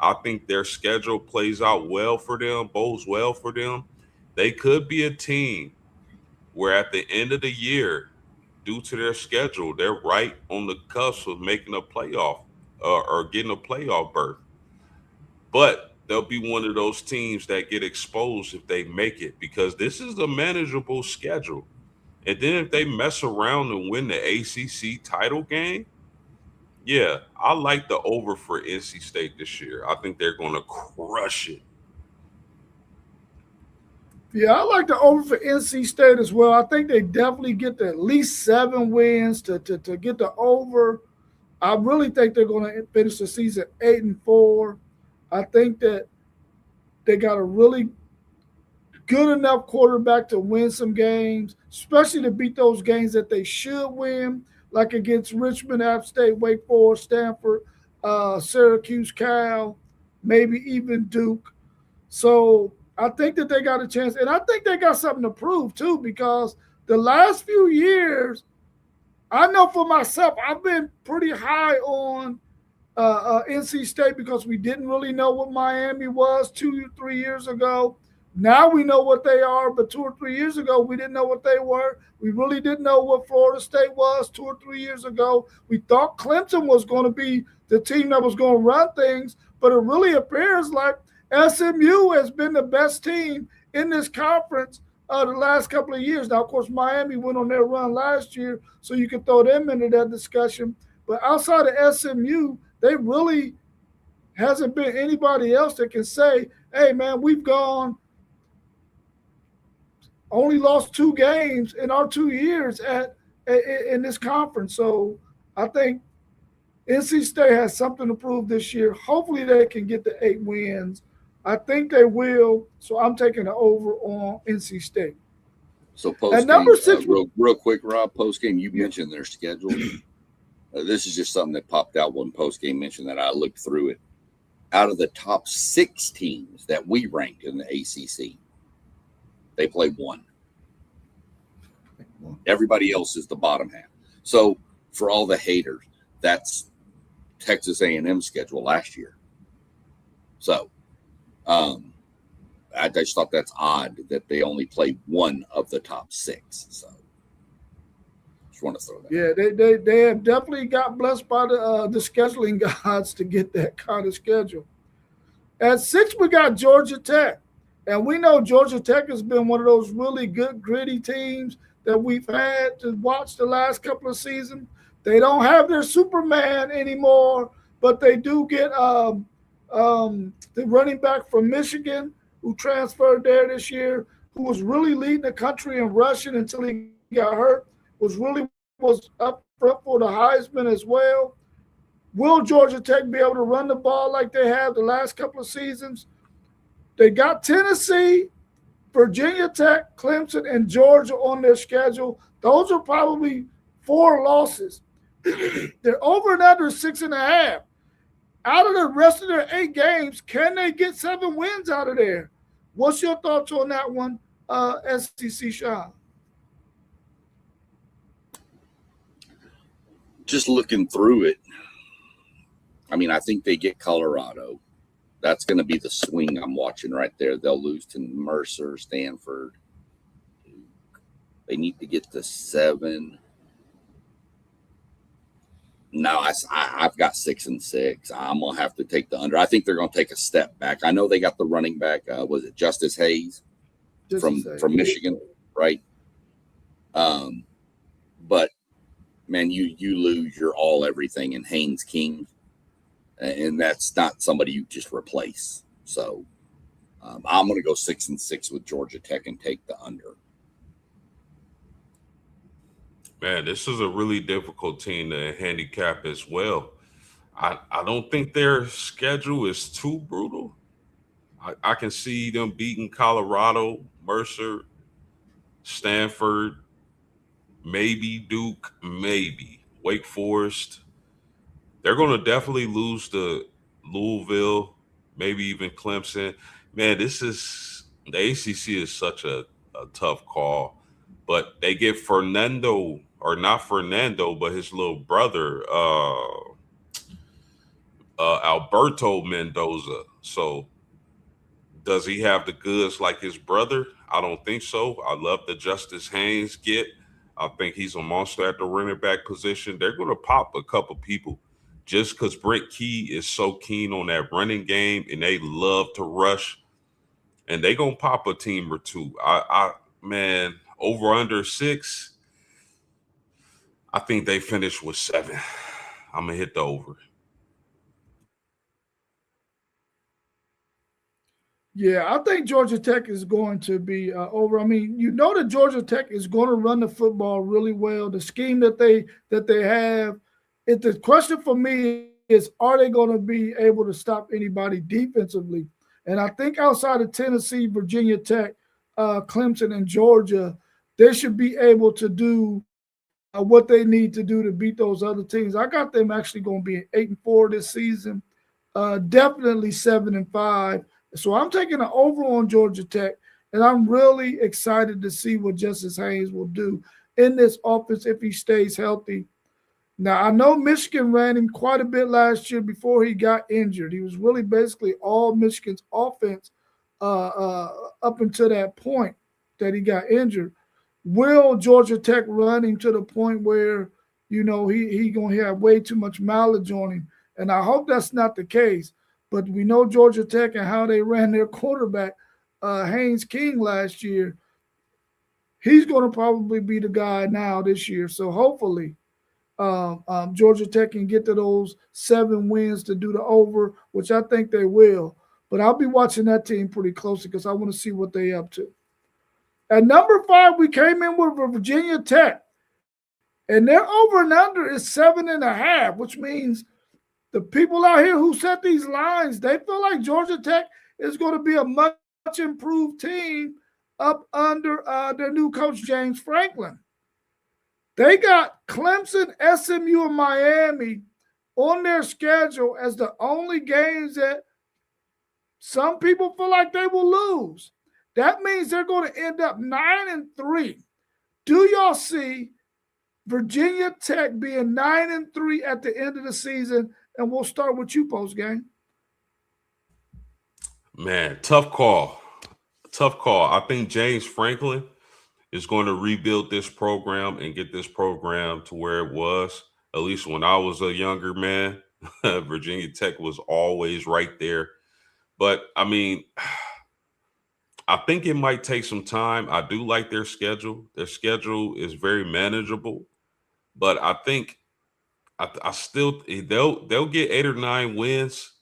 I think their schedule plays out well for them, bodes well for them. They could be a team where at the end of the year, due to their schedule, they're right on the cusp of making a playoff or getting a playoff berth. But they'll be one of those teams that get exposed if they make it because this is a manageable schedule. And then if they mess around and win the ACC title game, yeah, I like the over for NC State this year. I think they're going to crush it. Yeah, I like the over for NC State as well. I think they definitely get to at least 7 wins to get the over. I really think they're going to finish the season 8-4. I think that they got a really good enough quarterback to win some games, especially to beat those games that they should win, like against Richmond, App State, Wake Forest, Stanford, Syracuse, Cal, maybe even Duke. So I think that they got a chance, and I think they got something to prove too, because the last few years, I know for myself, I've been pretty high on NC State because we didn't really know what Miami was 2 or 3 years ago. Now we know what they are, but 2 or 3 years ago, we didn't know what they were. We really didn't know what Florida State was 2 or 3 years ago. We thought Clemson was going to be the team that was going to run things, but it really appears like SMU has been the best team in this conference the last couple of years. Now, of course, Miami went on their run last year, so you can throw them into that discussion. But outside of SMU, they really hasn't been anybody else that can say, hey, man, we've only lost 2 games in our 2 years in this conference. So I think NC State has something to prove this year. Hopefully they can get the 8 wins. I think they will. So I'm taking the over on NC State. So post game, real quick, Rob. Post game, you mentioned their schedule. This is just something that popped out when post game mentioned that. I looked through it. Out of the top 6 teams that we ranked in the ACC, they play 1. Everybody else is the bottom half. So for all the haters, that's Texas A&M schedule last year. So I just thought that's odd that they only played 1 of the top 6. So just want to throw that. Yeah, they have definitely got blessed by the scheduling gods to get that kind of schedule. At 6, we got Georgia Tech. And we know Georgia Tech has been one of those really good, gritty teams that we've had to watch the last couple of seasons. They don't have their Superman anymore, but they do get the running back from Michigan who transferred there this year, who was really leading the country in rushing until he got hurt, was up front for the Heisman as well. Will Georgia Tech be able to run the ball like they have the last couple of seasons? They got Tennessee, Virginia Tech, Clemson, and Georgia on their schedule. Those are probably 4 losses. They're over and under 6.5. Out of the rest of their 8 games, can they get 7 wins out of there? What's your thoughts on that one, SEC Sean? Just looking through it, I mean, I think they get Colorado. That's going to be the swing I'm watching right there. They'll lose to Mercer, Stanford. They need to get to 7. No, I've got 6-6. I'm going to have to take the under. I think they're going to take a step back. I know they got the running back. Was it Justice Hayes from Michigan, right? But, man, you lose your all everything in Haynes King. And that's not somebody you just replace. So I'm going to go 6-6 with Georgia Tech and take the under. Man, this is a really difficult team to handicap as well. I don't think their schedule is too brutal. I can see them beating Colorado, Mercer, Stanford, maybe Duke, maybe Wake Forest. They're going to definitely lose to Louisville, maybe even Clemson. Man, the ACC is such a tough call. But they get Fernando, or not Fernando, but his little brother, Alberto Mendoza. So Does he have the goods like his brother? I don't think so. I love the Justice Haynes get. I think he's a monster at the running back position. They're going to pop a couple people just because Brent Key is so keen on that running game and they love to rush. And they going to pop a team or two. Man, over under 6. I think they finish with 7. I'm going to hit the over. Yeah, I think Georgia Tech is going to be over. I mean, you know that Georgia Tech is going to run the football really well. The scheme that they have, the question for me is, are they going to be able to stop anybody defensively? And I think outside of Tennessee, Virginia Tech, Clemson, and Georgia, they should be able to do what they need to do to beat those other teams. I got them actually going to be 8-4 this season, definitely 7-5. So I'm taking an over on Georgia Tech, and I'm really excited to see what Justice Haynes will do in this offense if he stays healthy. Now, I know Michigan ran him quite a bit last year before he got injured. He was really basically all Michigan's offense up until that point that he got injured. Will Georgia Tech run him to the point where, he going to have way too much mileage on him? And I hope that's not the case. But we know Georgia Tech and how they ran their quarterback, Haynes King, last year. He's going to probably be the guy now this year. So hopefully Georgia Tech can get to those 7 wins to do the over, which I think they will. But I'll be watching that team pretty closely because I want to see what they're up to. At number 5, we came in with Virginia Tech. And their over and under is 7.5, which means the people out here who set these lines, they feel like Georgia Tech is going to be a much improved team up under their new coach, James Franklin. They got Clemson, SMU, and Miami on their schedule as the only games that some people feel like they will lose. That means they're going to end up 9-3. Do y'all see Virginia Tech being 9-3 at the end of the season? And we'll start with you, post game. Man, tough call. Tough call. I think James Franklin is going to rebuild this program and get this program to where it was. At least when I was a younger man, Virginia Tech was always right there. But, I mean, I think it might take some time. I do like their schedule. Their schedule is very manageable. But I think I still they'll get 8 or 9 wins,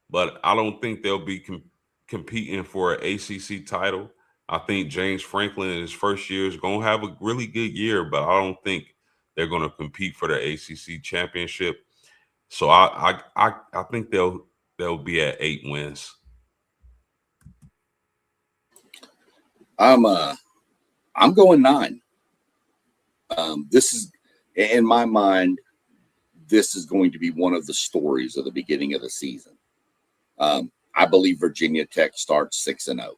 but I don't think they'll be competing for an ACC title. I think James Franklin in his first year is going to have a really good year, but I don't think they're going to compete for the ACC championship. So I think they'll be at 8 wins. I'm going 9. This is, in my mind, this is going to be one of the stories of the beginning of the season. I believe Virginia Tech starts 6-0.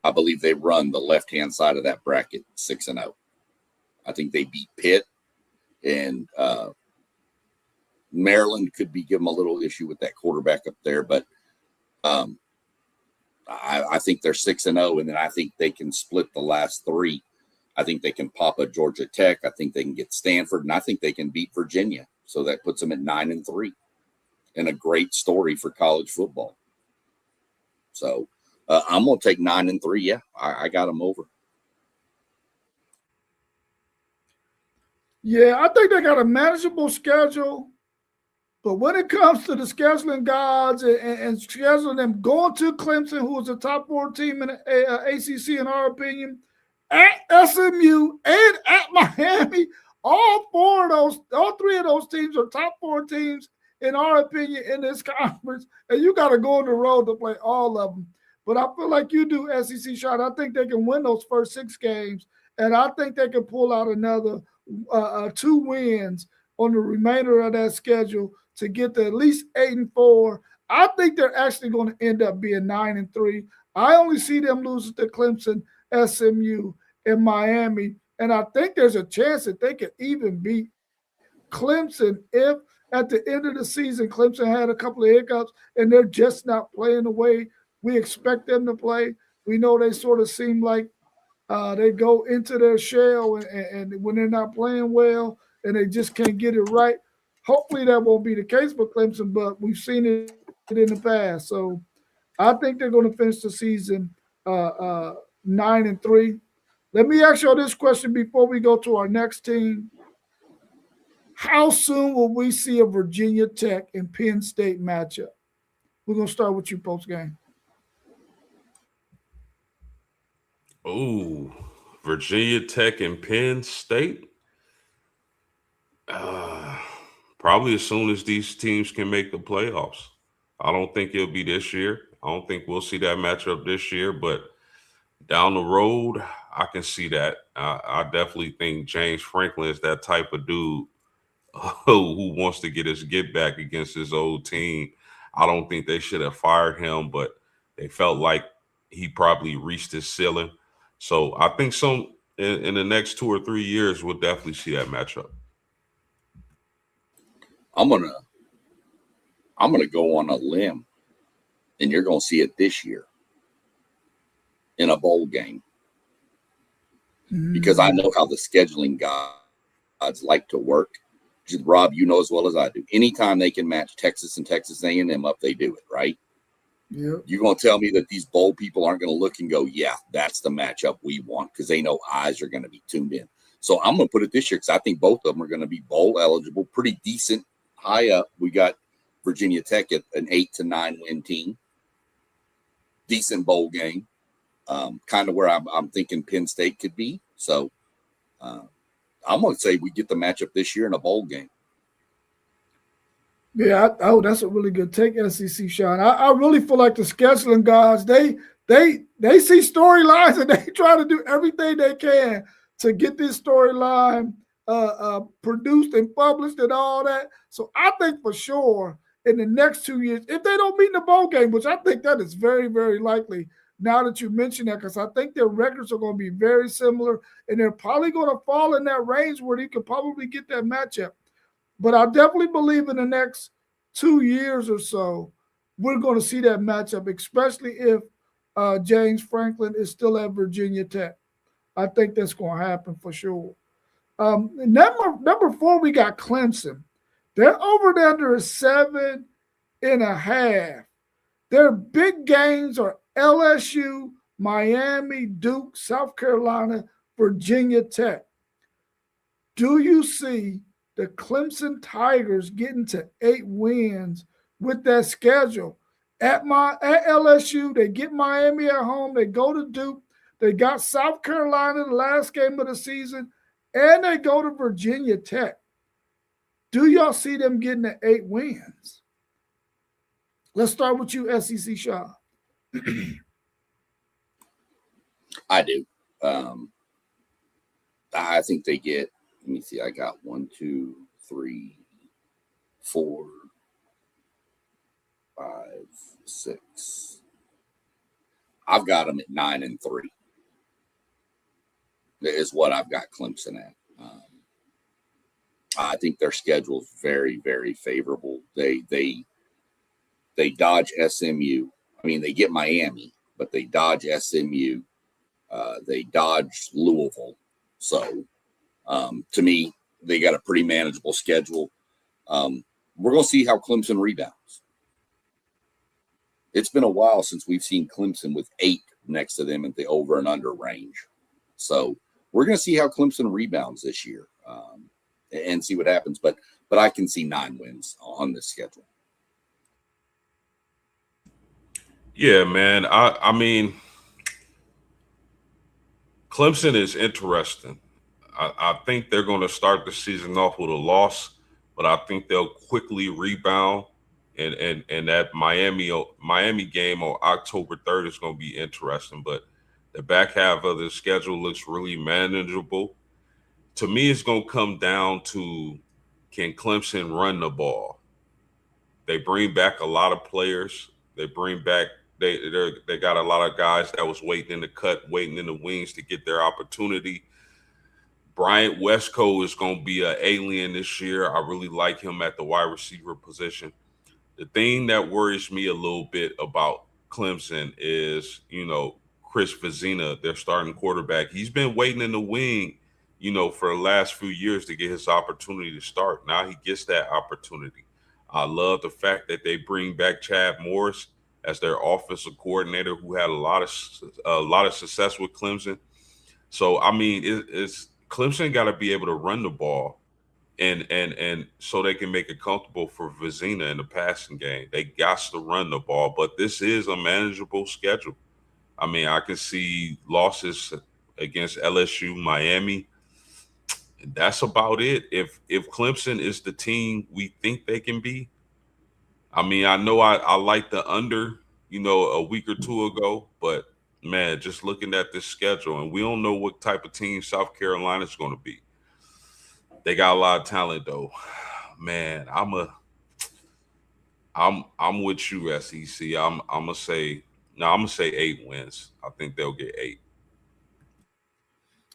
I believe they run the left-hand side of that bracket 6-0. I think they beat Pitt, and Maryland could give them a little issue with that quarterback up there, but I think they're 6-0, and then I think they can split the last 3. I think they can pop a Georgia Tech. I think they can get Stanford, and I think they can beat Virginia. So that puts them at 9-3, and a great story for college football. So I'm going to take 9-3. Yeah, I got them over. Yeah, I think they got a manageable schedule. But when it comes to the scheduling gods and scheduling them going to Clemson, who is a top 4 team in the ACC, in our opinion, at SMU and at Miami, all 3 of those teams are top 4 teams, in our opinion, in this conference. And you got to go on the road to play all of them. But I feel like you do, SEC shot. I think they can win those first 6 games. And I think they can pull out another 2 wins on the remainder of that schedule to get to at least 8-4. I think they're actually going to end up being 9-3. I only see them losing to Clemson, SMU, and Miami. And I think there's a chance that they could even beat Clemson if at the end of the season, Clemson had a couple of hiccups, and they're just not playing the way we expect them to play. We know they sort of seem like they go into their shell, and when they're not playing well and they just can't get it right. Hopefully that won't be the case for Clemson, but we've seen it in the past. So I think they're going to finish the season 9-3. Let me ask you this question before we go to our next team. How soon will we see a Virginia Tech and Penn State matchup? We're going to start with you post game. Oh, Virginia Tech and Penn State. Uh, Probably as soon as these teams can make the playoffs. I don't think it'll be this year. I don't think we'll see that matchup this year, but down the road, I can see that. I definitely think James Franklin is that type of dude who wants to get his get back against his old team. I don't think they should have fired him, but they felt like he probably reached his ceiling. So I think some in the next 2 or 3 years, we'll definitely see that matchup. I'm gonna go on a limb, and you're gonna see it this year in a bowl game because I know how the scheduling gods like to work. Rob, you know as well as I do. Anytime they can match Texas and Texas A&M up, they do it, right? Yep. You're going to tell me that these bowl people aren't going to look and go, yeah, that's the matchup we want, because they know eyes are going to be tuned in. So I'm going to put it this year because I think both of them are going to be bowl eligible, pretty decent, high up. We got Virginia Tech at an 8 to 9 win team, decent bowl game, kind of where I'm thinking Penn State could be. So I'm going to say we get the matchup this year in a bowl game. Yeah, that's a really good take, SEC Sean. I really feel like the scheduling guys, they see storylines and they try to do everything they can to get this storyline produced and published and all that. So I think for sure in the next 2 years, if they don't meet in the bowl game, which I think that is very, very likely now that you mentioned that, because I think their records are going to be very similar and they're probably going to fall in that range where you could probably get that matchup. But I definitely believe in the next 2 years or so, we're going to see that matchup, especially if James Franklin is still at Virginia Tech. I think that's going to happen for sure. Number 4, we got Clemson. They're over there under 7.5. Their big games are LSU, Miami, Duke, South Carolina, Virginia Tech. Do you see the Clemson Tigers getting to 8 wins with that schedule? At LSU, they get Miami at home. They go to Duke. They got South Carolina the last game of the season, and they go to Virginia Tech. Do y'all see them getting to 8 wins? Let's start with you, SEC Shaw. I do. I think they get, let me see, I got 1, 2, 3, 4, 5, 6. I've got them at 9-3. Is what I've got Clemson at. I think their schedule is very, very favorable. They dodge SMU. I mean, they get Miami, but they dodge SMU. They dodge Louisville. So, to me, they got a pretty manageable schedule. We're going to see how Clemson rebounds. It's been a while since we've seen Clemson with 8 next to them at the over and under range. So we're going to see how Clemson rebounds this year and see what happens. But I can see 9 wins on this schedule. Yeah, man. I mean, Clemson is interesting. I think they're going to start the season off with a loss, but I think they'll quickly rebound. And that Miami game on October 3rd is going to be interesting. But the back half of the schedule looks really manageable. To me, it's going to come down to, can Clemson run the ball? They bring back a lot of players. They got a lot of guys that was waiting in the cut, waiting in the wings to get their opportunity. Bryant Westco is going to be an alien this year. I really like him at the wide receiver position. The thing that worries me a little bit about Clemson is, Chris Vizina, their starting quarterback. He's been waiting in the wing, for the last few years to get his opportunity to start. Now he gets that opportunity. I love the fact that they bring back Chad Morris as their offensive coordinator, who had a lot of success with Clemson. So I mean, it's Clemson got to be able to run the ball, and so they can make it comfortable for Vizina in the passing game. They got to run the ball, but this is a manageable schedule. I mean, I can see losses against LSU, Miami. That's about it. If Clemson is the team we think they can be, I mean, I know I like the under, a week or two ago, but man, just looking at this schedule, and we don't know what type of team South Carolina is going to be. They got a lot of talent, though. Man, I'm with you, SEC. I'm gonna say 8 wins. I think they'll get 8.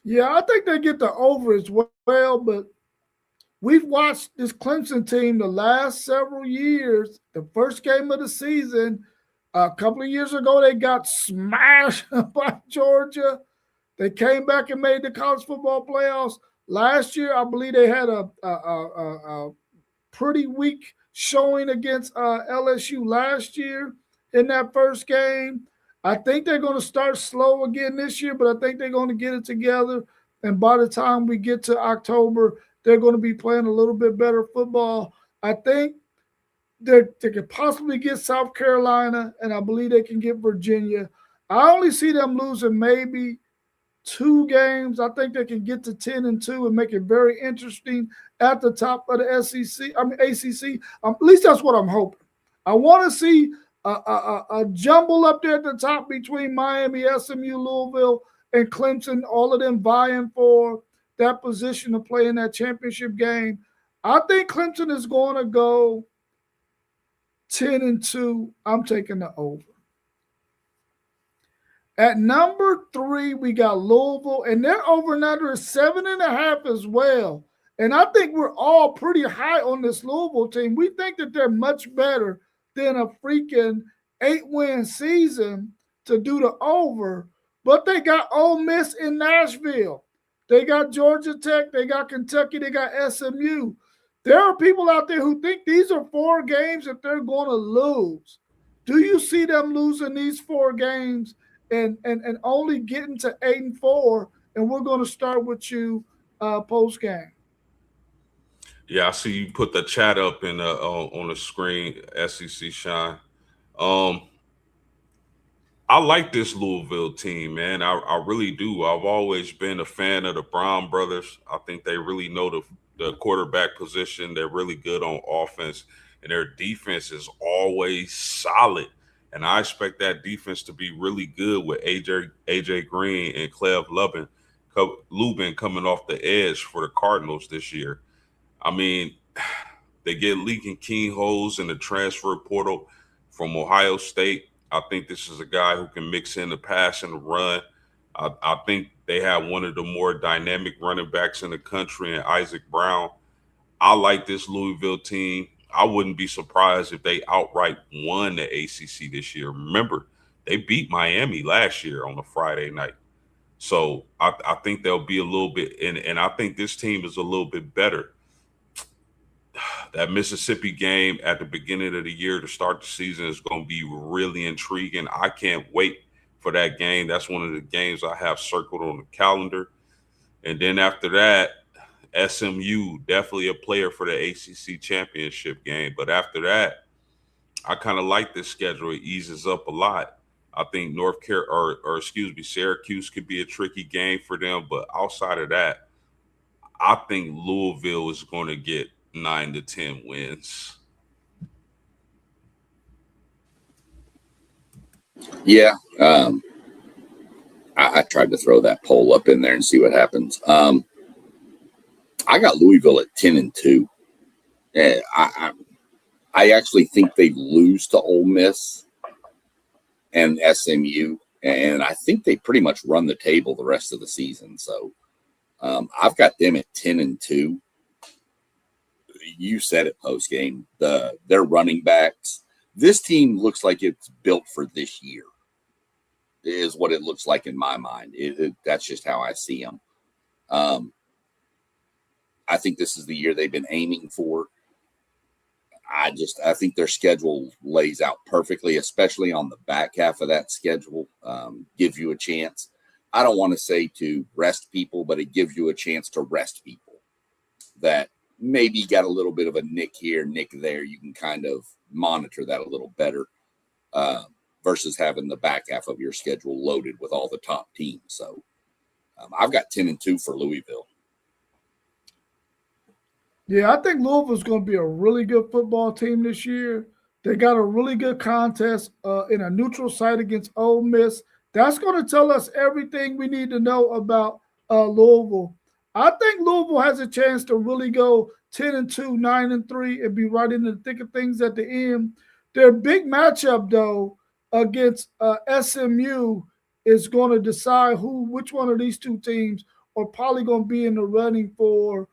Yeah, I think they get the over as well, but we've watched this Clemson team the last several years. The first game of the season, a couple of years ago, they got smashed by Georgia. They came back and made the college football playoffs. Last year, I believe they had a pretty weak showing against LSU last year in that first game. I think they're going to start slow again this year, but I think they're going to get it together. And by the time we get to October, they're going to be playing a little bit better football. I think they could possibly get South Carolina, and I believe they can get Virginia. I only see them losing maybe 2 games. I think they can get to 10-2 and make it very interesting at the top of the ACC. At least that's what I'm hoping. I want to see a jumble up there at the top between Miami, SMU, Louisville, and Clemson, all of them vying for that position to play in that championship game. I think Clemson is going to go 10-2. I'm taking the over. At number 3, we got Louisville, and their over and under is 7.5 as well. And I think we're all pretty high on this Louisville team. We think that they're much better than a freaking 8-win season to do the over. But they got Ole Miss in Nashville. They got Georgia Tech. They got Kentucky. They got SMU. There are people out there who think these are 4 games that they're going to lose. Do you see them losing these 4 games and only getting to 8-4? And we're going to start with you post game. Yeah, I see you put the chat up in on the screen, SEC Shine. I like this Louisville team, man. I really do. I've always been a fan of the Brown brothers. I think they really know the quarterback position. They're really good on offense, and their defense is always solid. And I expect that defense to be really good with AJ Green and Cleve Lubin coming off the edge for the Cardinals this year. I mean, they get leaking keyholes in the transfer portal from Ohio State. I think this is a guy who can mix in the pass and the run. I think they have one of the more dynamic running backs in the country in Isaac Brown. I like this Louisville team. I wouldn't be surprised if they outright won the ACC this year. Remember, they beat Miami last year on a Friday night. So I think they'll be a little bit, and I think this team is a little bit better. That Mississippi game at the beginning of the year to start the season is going to be really intriguing. I can't wait for that game. That's one of the games I have circled on the calendar. And then after that, SMU, definitely a player for the ACC championship game. But after that, I kind of like this schedule. It eases up a lot. I think Syracuse could be a tricky game for them. But outside of that, I think Louisville is going to get 9 to 10 wins. Yeah. I tried to throw that poll up in there and see what happens. I got Louisville at 10-2. I actually think they lose to Ole Miss and SMU, and I think they pretty much run the table the rest of the season. So I've got them at 10-2. You said it post game. Their running backs. This team looks like it's built for this year. Is what it looks like in my mind. That's just how I see them. I think this is the year they've been aiming for. I think their schedule lays out perfectly, especially on the back half of that schedule. Gives you a chance. I don't want to say to rest people, but it gives you a chance to rest people that maybe got a little bit of a nick here, nick there. You can kind of monitor that a little better versus having the back half of your schedule loaded with all the top teams. So I've got 10-2 for Louisville. Yeah, I think Louisville's going to be a really good football team this year. They got a really good contest in a neutral site against Ole Miss. That's going to tell us everything we need to know about Louisville. I think Louisville has a chance to really go 10-2, 9-3, and be right in the thick of things at the end. Their big matchup, though, against SMU is going to decide which one of these two teams are probably going to be in the running for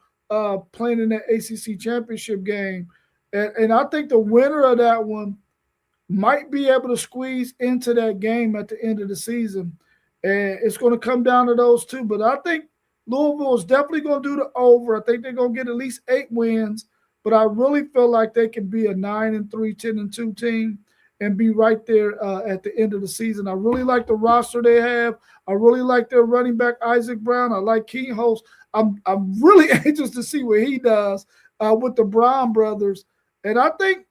playing in the ACC championship game. And I think the winner of that one might be able to squeeze into that game at the end of the season. And it's going to come down to those two. But I think Louisville is definitely going to do the over. I think they're going to get at least 8 wins. But I really feel like they can be a 9-3, 10-2 team and be right there at the end of the season. I really like the roster they have. I really like their running back, Isaac Brown. I like King Holst. I'm really anxious to see what he does with the Brown brothers. And I think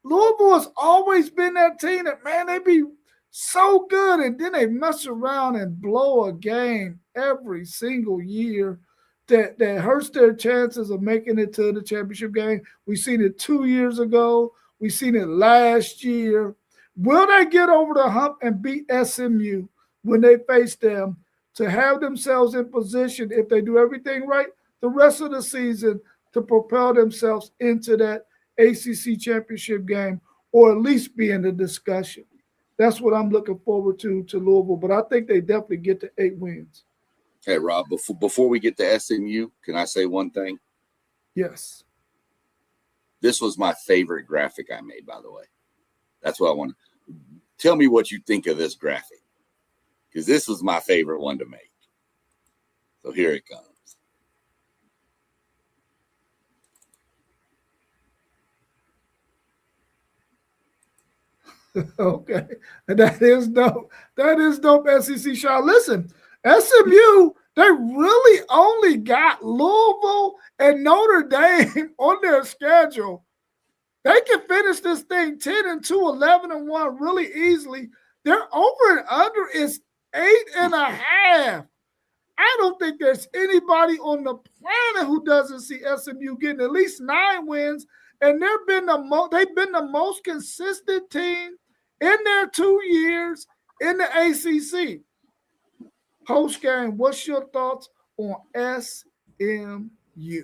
Louisville has always been that team that, man, they be so good, and then they mess around and blow a game every single year that hurts their chances of making it to the championship game. We've seen it 2 years ago. We've seen it last year. Will they get over the hump and beat SMU when they face them to have themselves in position, if they do everything right, the rest of the season to propel themselves into that ACC championship game, or at least be in the discussion? That's what I'm looking forward to Louisville. But I think they definitely get to 8 wins. Hey, Rob, before we get to SMU, can I say one thing? Yes. This was my favorite graphic I made, by the way. That's what I want to tell me what you think of this graphic, because this was my favorite one to make. So here it comes. Okay. That is dope. That is dope, SEC shot. Listen, SMU, they really only got Louisville and Notre Dame on their schedule. They can finish this thing 10-2, 11-1 really easily. Their over and under is 8.5. I don't think there's anybody on the planet who doesn't see SMU getting at least 9 wins. And they've been the most consistent team in their 2 years in the ACC. Post game, what's your thoughts on SMU?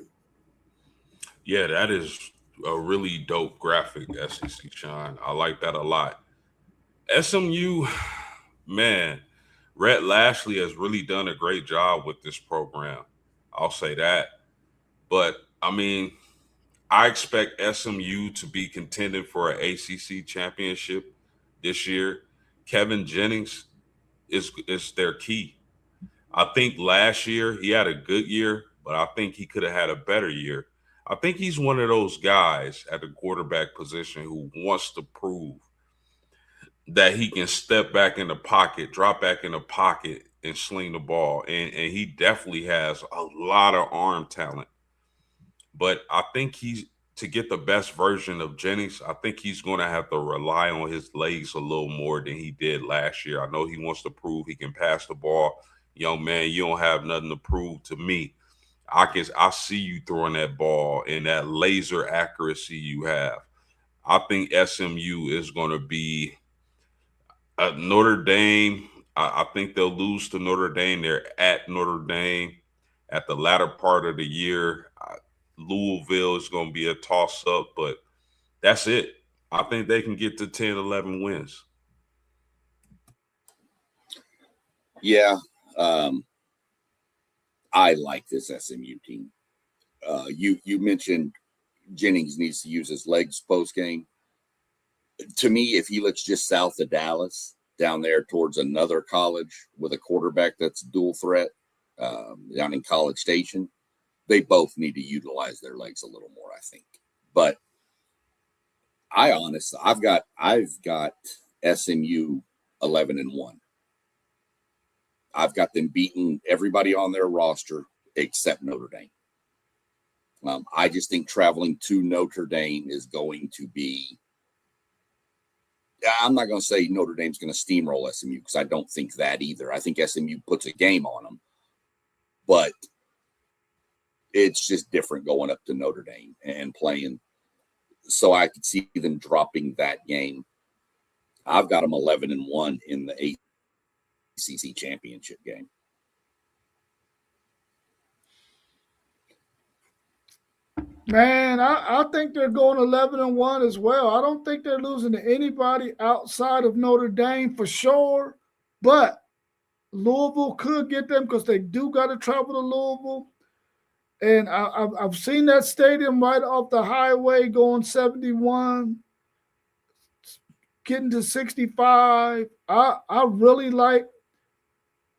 Yeah, that is a really dope graphic, SEC Sean. I like that a lot. SMU, man, Rhett Lashley has really done a great job with this program. I'll say that. But I mean, I expect SMU to be contending for an ACC championship this year. Kevin Jennings is their key. I think last year he had a good year, but I think he could have had a better year. I think he's one of those guys at the quarterback position who wants to prove that he can step back in the pocket, drop back in the pocket, and sling the ball. And he definitely has a lot of arm talent. But I think to get the best version of Jennings, I think he's going to have to rely on his legs a little more than he did last year. I know he wants to prove he can pass the ball. Young man, you don't have nothing to prove to me. I see you throwing that ball and that laser accuracy you have. I think SMU is going to be Notre Dame. I think they'll lose to Notre Dame. They're at Notre Dame at the latter part of the year. Louisville is going to be a toss-up, but that's it. I think they can get to 10, 11 wins. Yeah. I like this SMU team. You mentioned Jennings needs to use his legs post game. To me, if he looks just south of Dallas, down there towards another college with a quarterback that's dual threat, down in College Station, they both need to utilize their legs a little more, I think. But I've got SMU 11-1. I've got them beating everybody on their roster except Notre Dame. I just think traveling to Notre Dame is going to be. I'm not going to say Notre Dame's going to steamroll SMU because I don't think that either. I think SMU puts a game on them, but it's just different going up to Notre Dame and playing. So I could see them dropping that game. I've got them 11-1 in the ACC championship game. Man, I think they're going 11-1 as well. I don't think they're losing to anybody outside of Notre Dame for sure. But Louisville could get them because they do got to travel to Louisville. And I've seen that stadium right off the highway going 71, getting to 65. I really like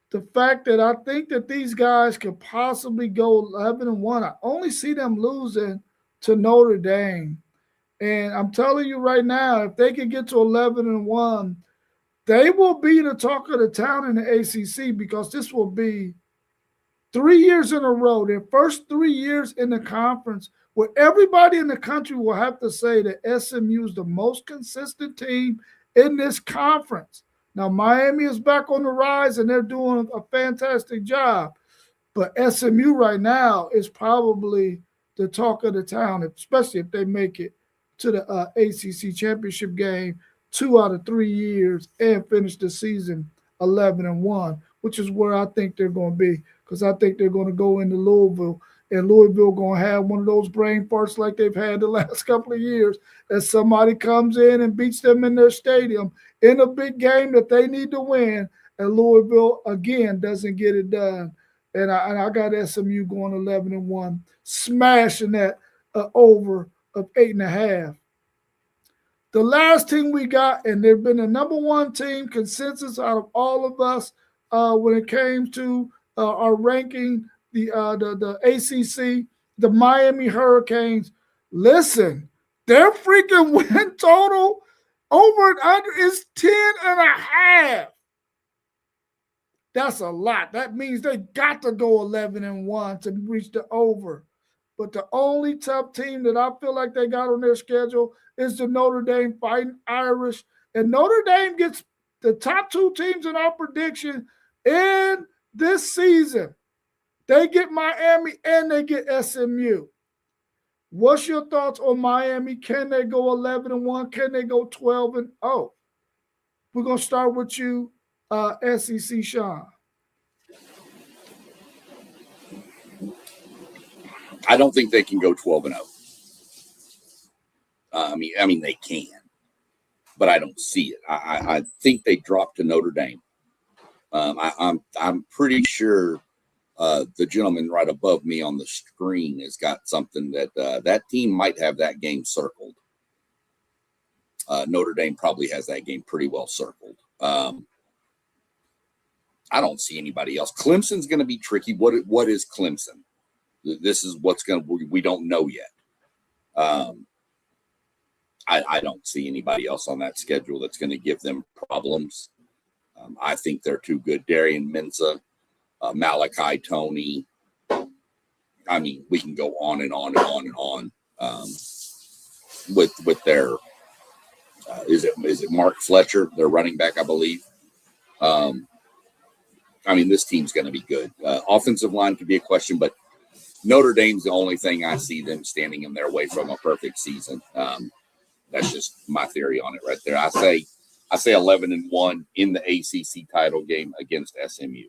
the fact that I think that these guys could possibly go 11-1. I only see them losing to Notre Dame. And I'm telling you right now, if they can get to 11-1, they will be the talk of the town in the ACC because this will be 3 years in a row, their first 3 years in the conference, where everybody in the country will have to say that SMU is the most consistent team in this conference. Now, Miami is back on the rise, and they're doing a fantastic job. But SMU right now is probably the talk of the town, especially if they make it to the ACC championship game 2 out of 3 years and finish the season 11-1, which is where I think they're going to be. Because I think they're going to go into Louisville, and Louisville going to have one of those brain farts like they've had the last couple of years, as somebody comes in and beats them in their stadium in a big game that they need to win, and Louisville, again, doesn't get it done. And I got SMU going 11-1, smashing that over of 8.5. The last team we got, and they've been the number one team consensus out of all of us when it came to are ranking the ACC, the Miami Hurricanes. Listen, their freaking win total over and under is 10.5. That's a lot. That means they got to go 11-1 to reach the over. But the only tough team that I feel like they got on their schedule is the Notre Dame Fighting Irish. And Notre Dame gets the top 2 teams in our prediction in this season. They get Miami and they get SMU. What's your thoughts on Miami? Can they go 11-1? Can they go 12-0? We're going to start with you, SEC Sean. I don't think they can go 12-0. I mean they can, but I don't see it. I think they dropped to Notre Dame. I'm pretty sure the gentleman right above me on the screen has got something that that team might have that game circled. Notre Dame probably has that game pretty well circled. I don't see anybody else. Clemson's going to be tricky. What is Clemson? This is what's going to. We don't know yet. I don't see anybody else on that schedule that's going to give them problems. I think they're too good. Darian Mensah, Malachi Tony. I mean, we can go on and on and on and on with their. Is it Mark Fletcher, their running back, I believe. I mean, this team's going to be good. Offensive line could be a question, but Notre Dame's the only thing I see them standing in their way from a perfect season. That's just my theory on it right there. I say 11-1 in the ACC title game against SMU.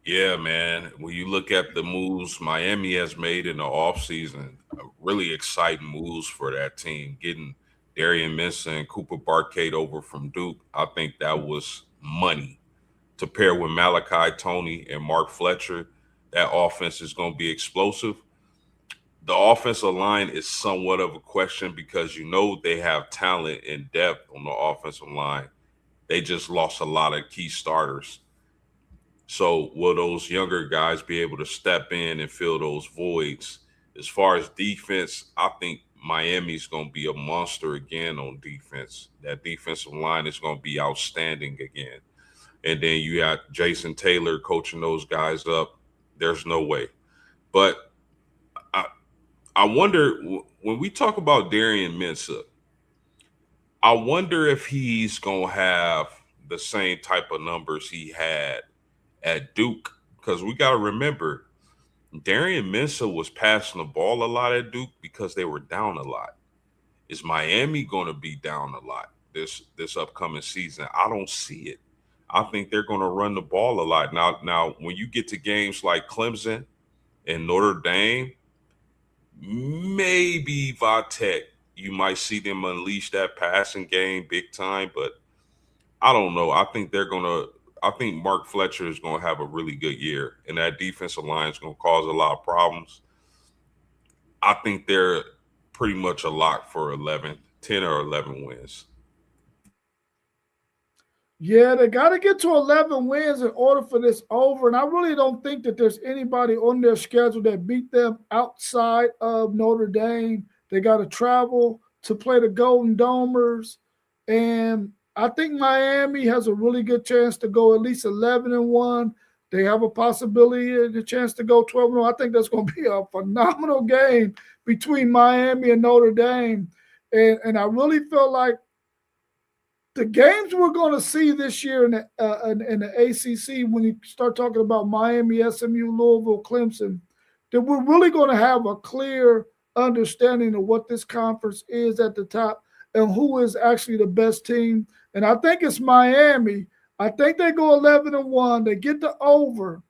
Yeah, man. When you look at the moves Miami has made in the offseason, really exciting moves for that team. Getting Darian Mensah and Cooper Barcade over from Duke, I think that was money to pair with Malachi Tony and Mark Fletcher, that offense is going to be explosive. The offensive line is somewhat of a question because they have talent and depth on the offensive line. They just lost a lot of key starters. So will those younger guys be able to step in and fill those voids? As far as defense, I think Miami's going to be a monster again on defense. That defensive line is going to be outstanding again. And then you got Jason Taylor coaching those guys up. There's no way. But I wonder, when we talk about Darian Mensah, I wonder if he's going to have the same type of numbers he had at Duke. Because we got to remember, Darian Mensah was passing the ball a lot at Duke because they were down a lot. Is Miami going to be down a lot this upcoming season? I don't see it. I think they're going to run the ball a lot. Now, when you get to games like Clemson and Notre Dame, maybe Vatek, you might see them unleash that passing game big time, but I don't know. I think Mark Fletcher is going to have a really good year, and that defensive line is going to cause a lot of problems. I think they're pretty much a lock for 10 or 11 wins. Yeah, they got to get to 11 wins in order for this over. And I really don't think that there's anybody on their schedule that beat them outside of Notre Dame. They got to travel to play the Golden Domers. And I think Miami has a really good chance to go at least 11-1. They have a possibility, the chance to go 12-0. I think that's going to be a phenomenal game between Miami and Notre Dame. And I really feel like the games we're going to see this year in the ACC, when you start talking about Miami, SMU, Louisville, Clemson, that we're really going to have a clear understanding of what this conference is at the top and who is actually the best team. And I think it's Miami. I think they go 11-1. They get the over.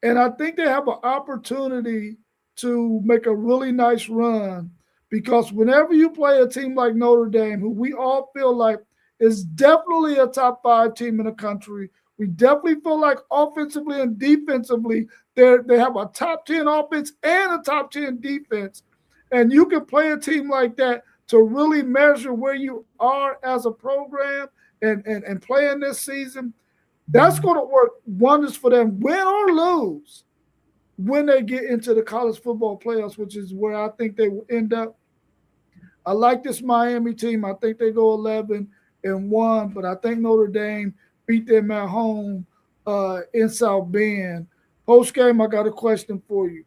And I think they have an opportunity to make a really nice run, because whenever you play a team like Notre Dame, who we all feel like is definitely a top 5 team in the country, we definitely feel like offensively and defensively, they have a top 10 offense and a top 10 defense. And you can play a team like that to really measure where you are as a program and play in this season. That's going to work wonders for them, win or lose, when they get into the college football playoffs, which is where I think they will end up. I like this Miami team. I think they go 11-1, but I think Notre Dame beat them at home in South Bend. Post-game, I got a question for you.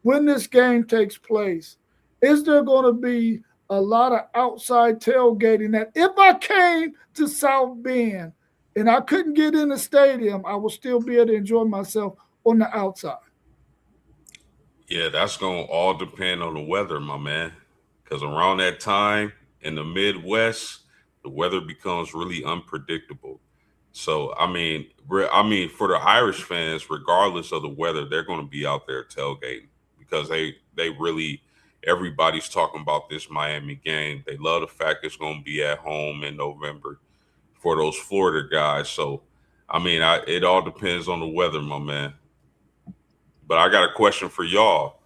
When this game takes place, is there going to be a lot of outside tailgating that if I came to South Bend and I couldn't get in the stadium, I will still be able to enjoy myself on the outside? Yeah, that's going to all depend on the weather, my man. Because around that time in the Midwest, the weather becomes really unpredictable. So, I mean, for the Irish fans, regardless of the weather, they're going to be out there tailgating because they really, everybody's talking about this Miami game. They love the fact it's going to be at home in November for those Florida guys. So, I mean, it all depends on the weather, my man. But I got a question for y'all.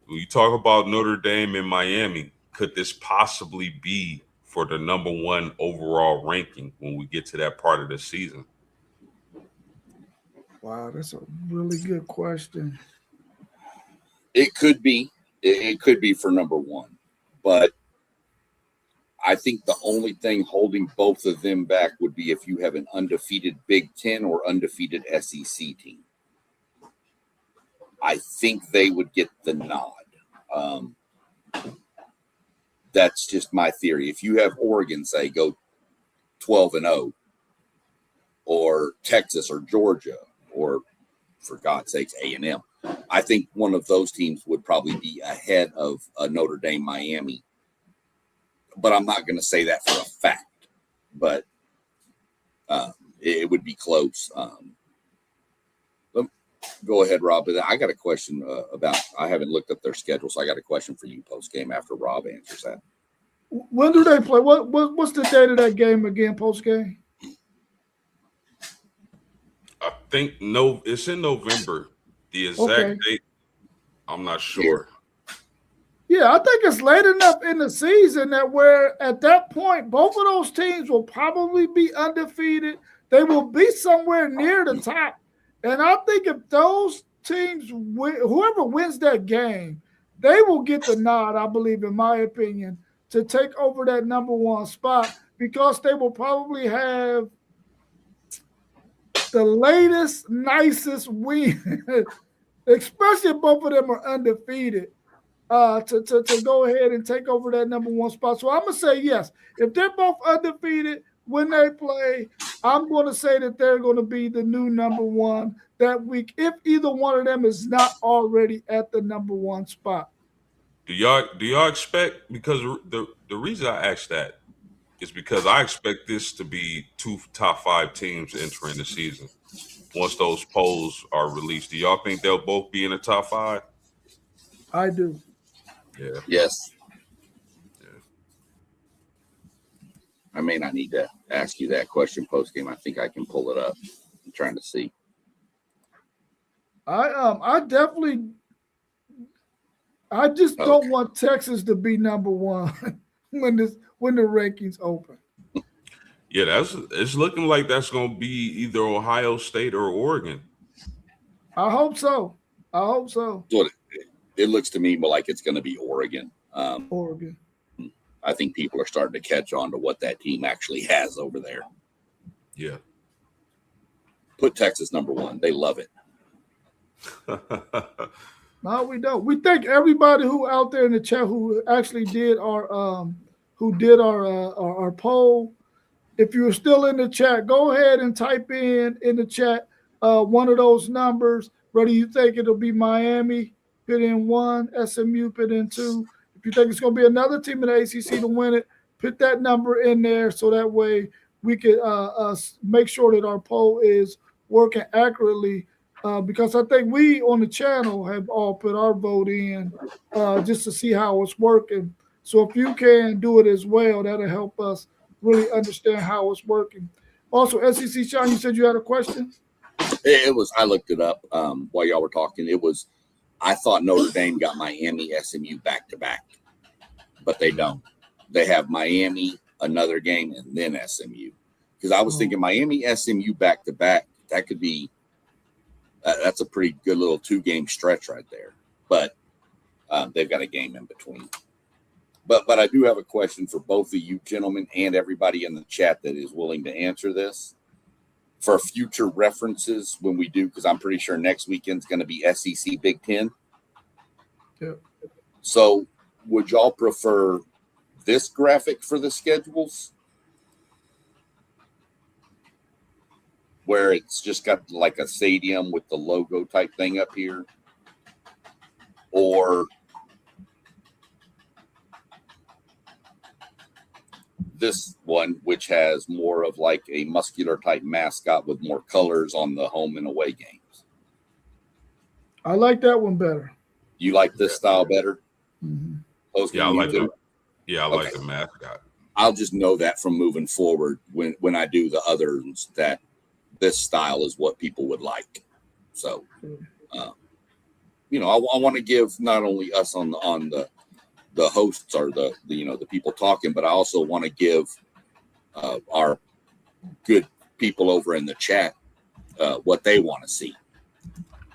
When you talk about Notre Dame and Miami, could this possibly be for the number 1 overall ranking when we get to that part of the season? Wow, that's a really good question. It could be. It could be for number 1. But I think the only thing holding both of them back would be if you have an undefeated Big Ten or undefeated SEC team. I think they would get the nod. That's just my theory. If you have Oregon, say, go 12-0, or Texas or Georgia, or for God's sakes, A&M, I think one of those teams would probably be ahead of Notre Dame, Miami. But I'm not going to say that for a fact. But it would be close. Go ahead, Rob. But I got a question about. I haven't looked up their schedule, so I got a question for you post game after Rob answers that. When do they play? What's the date of that game again? Post game? I think it's in November. The exact Okay. date, I'm not sure. Yeah, I think it's late enough in the season that where at that point both of those teams will probably be undefeated. They will be somewhere near the top, and I think if those teams win, whoever wins that game, they will get the nod. I believe, in my opinion, to take over that number one spot because they will probably have the latest, nicest win, especially if both of them are undefeated. To go ahead and take over that number one spot. So I'm gonna say yes. If they're both undefeated when they play, I'm gonna say that they're gonna be the new number one that week. If either one of them is not already at the number one spot. Do y'all expect, because the reason I asked that is because I expect this to be two top 5 teams entering the season. Once those polls are released, do y'all think they'll both be in the top 5? I do. Yeah. Yes. Yeah. I may not need to ask you that question post game. I think I can pull it up. I'm trying to see. I definitely. I just don't want Texas to be number one when the rankings open. Yeah, it's looking like that's going to be either Ohio State or Oregon. I hope so. So it looks to me like it's going to be Oregon. Oregon. I think people are starting to catch on to what that team actually has over there. Yeah. Put Texas number one. They love it. No, we don't. We thank everybody who out there in the chat who actually did our poll. If you're still in the chat, go ahead and type in the chat one of those numbers. Whether you think it'll be Miami, put in 1, SMU, put in 2. If you think it's going to be another team in the ACC to win it, put that number in there so that way we can make sure that our poll is working accurately. Because I think we on the channel have all put our vote in just to see how it's working. So if you can do it as well, that'll help us really understand how it's working. Also, SEC Sean, you said you had a question? It was, I looked it up while y'all were talking. I thought Notre Dame got Miami, SMU back to back, but they don't. They have Miami, another game, and then SMU. Because I was thinking Miami, SMU back to back, that could be, that's a pretty good little 2-game stretch right there. But they've got a game in between. But I do have a question for both of you gentlemen and everybody in the chat that is willing to answer this for future references when we do, because I'm pretty sure next weekend's going to be SEC Big Ten. Yeah. So would y'all prefer this graphic for the schedules, where it's just got like a stadium with the logo type thing up here, or this one, which has more of like a muscular type mascot with more colors on the home and away games? I like that one better. You like this style better? Mm-hmm. Yeah, I like the I like the mascot. I'll just know that from moving forward when I do the others that this style is what people would like. So, I want to give not only us on the hosts or the people talking, but I also want to give our good people over in the chat what they want to see.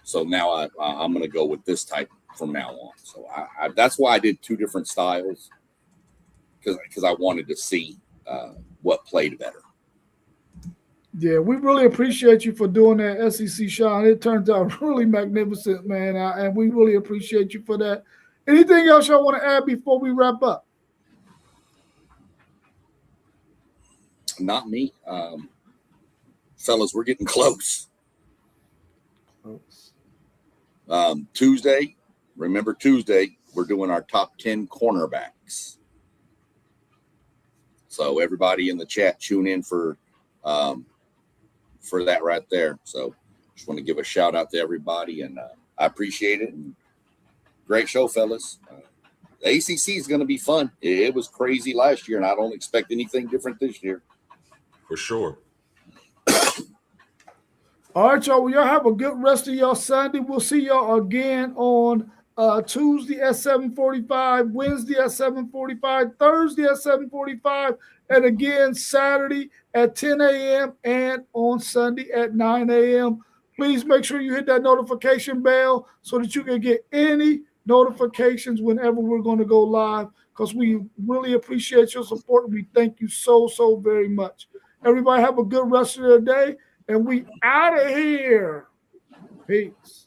So now I'm going to go with this type from now on. So that's why I did 2 different styles, because I wanted to see what played better. Yeah, we really appreciate you for doing that, SEC Sean. It turns out really magnificent, man, and we really appreciate you for that. Anything else y'all want to add before we wrap up? Not me. Fellas, we're getting close. Tuesday, remember Tuesday, we're doing our top 10 cornerbacks. So everybody in the chat, tune in for that right there. So just want to give a shout out to everybody, and I appreciate it. And great show, fellas. The ACC is going to be fun. It was crazy last year, and I don't expect anything different this year. For sure. All right, y'all. Well, y'all have a good rest of y'all Sunday. We'll see y'all again on Tuesday at 7:45, Wednesday at 7:45, Thursday at 7:45, and again Saturday at 10 a.m. and on Sunday at 9 a.m. Please make sure you hit that notification bell so that you can get any notifications whenever we're going to go live, because we really appreciate your support. We thank you so very much. Everybody have a good rest of your day, and we out of here. Peace.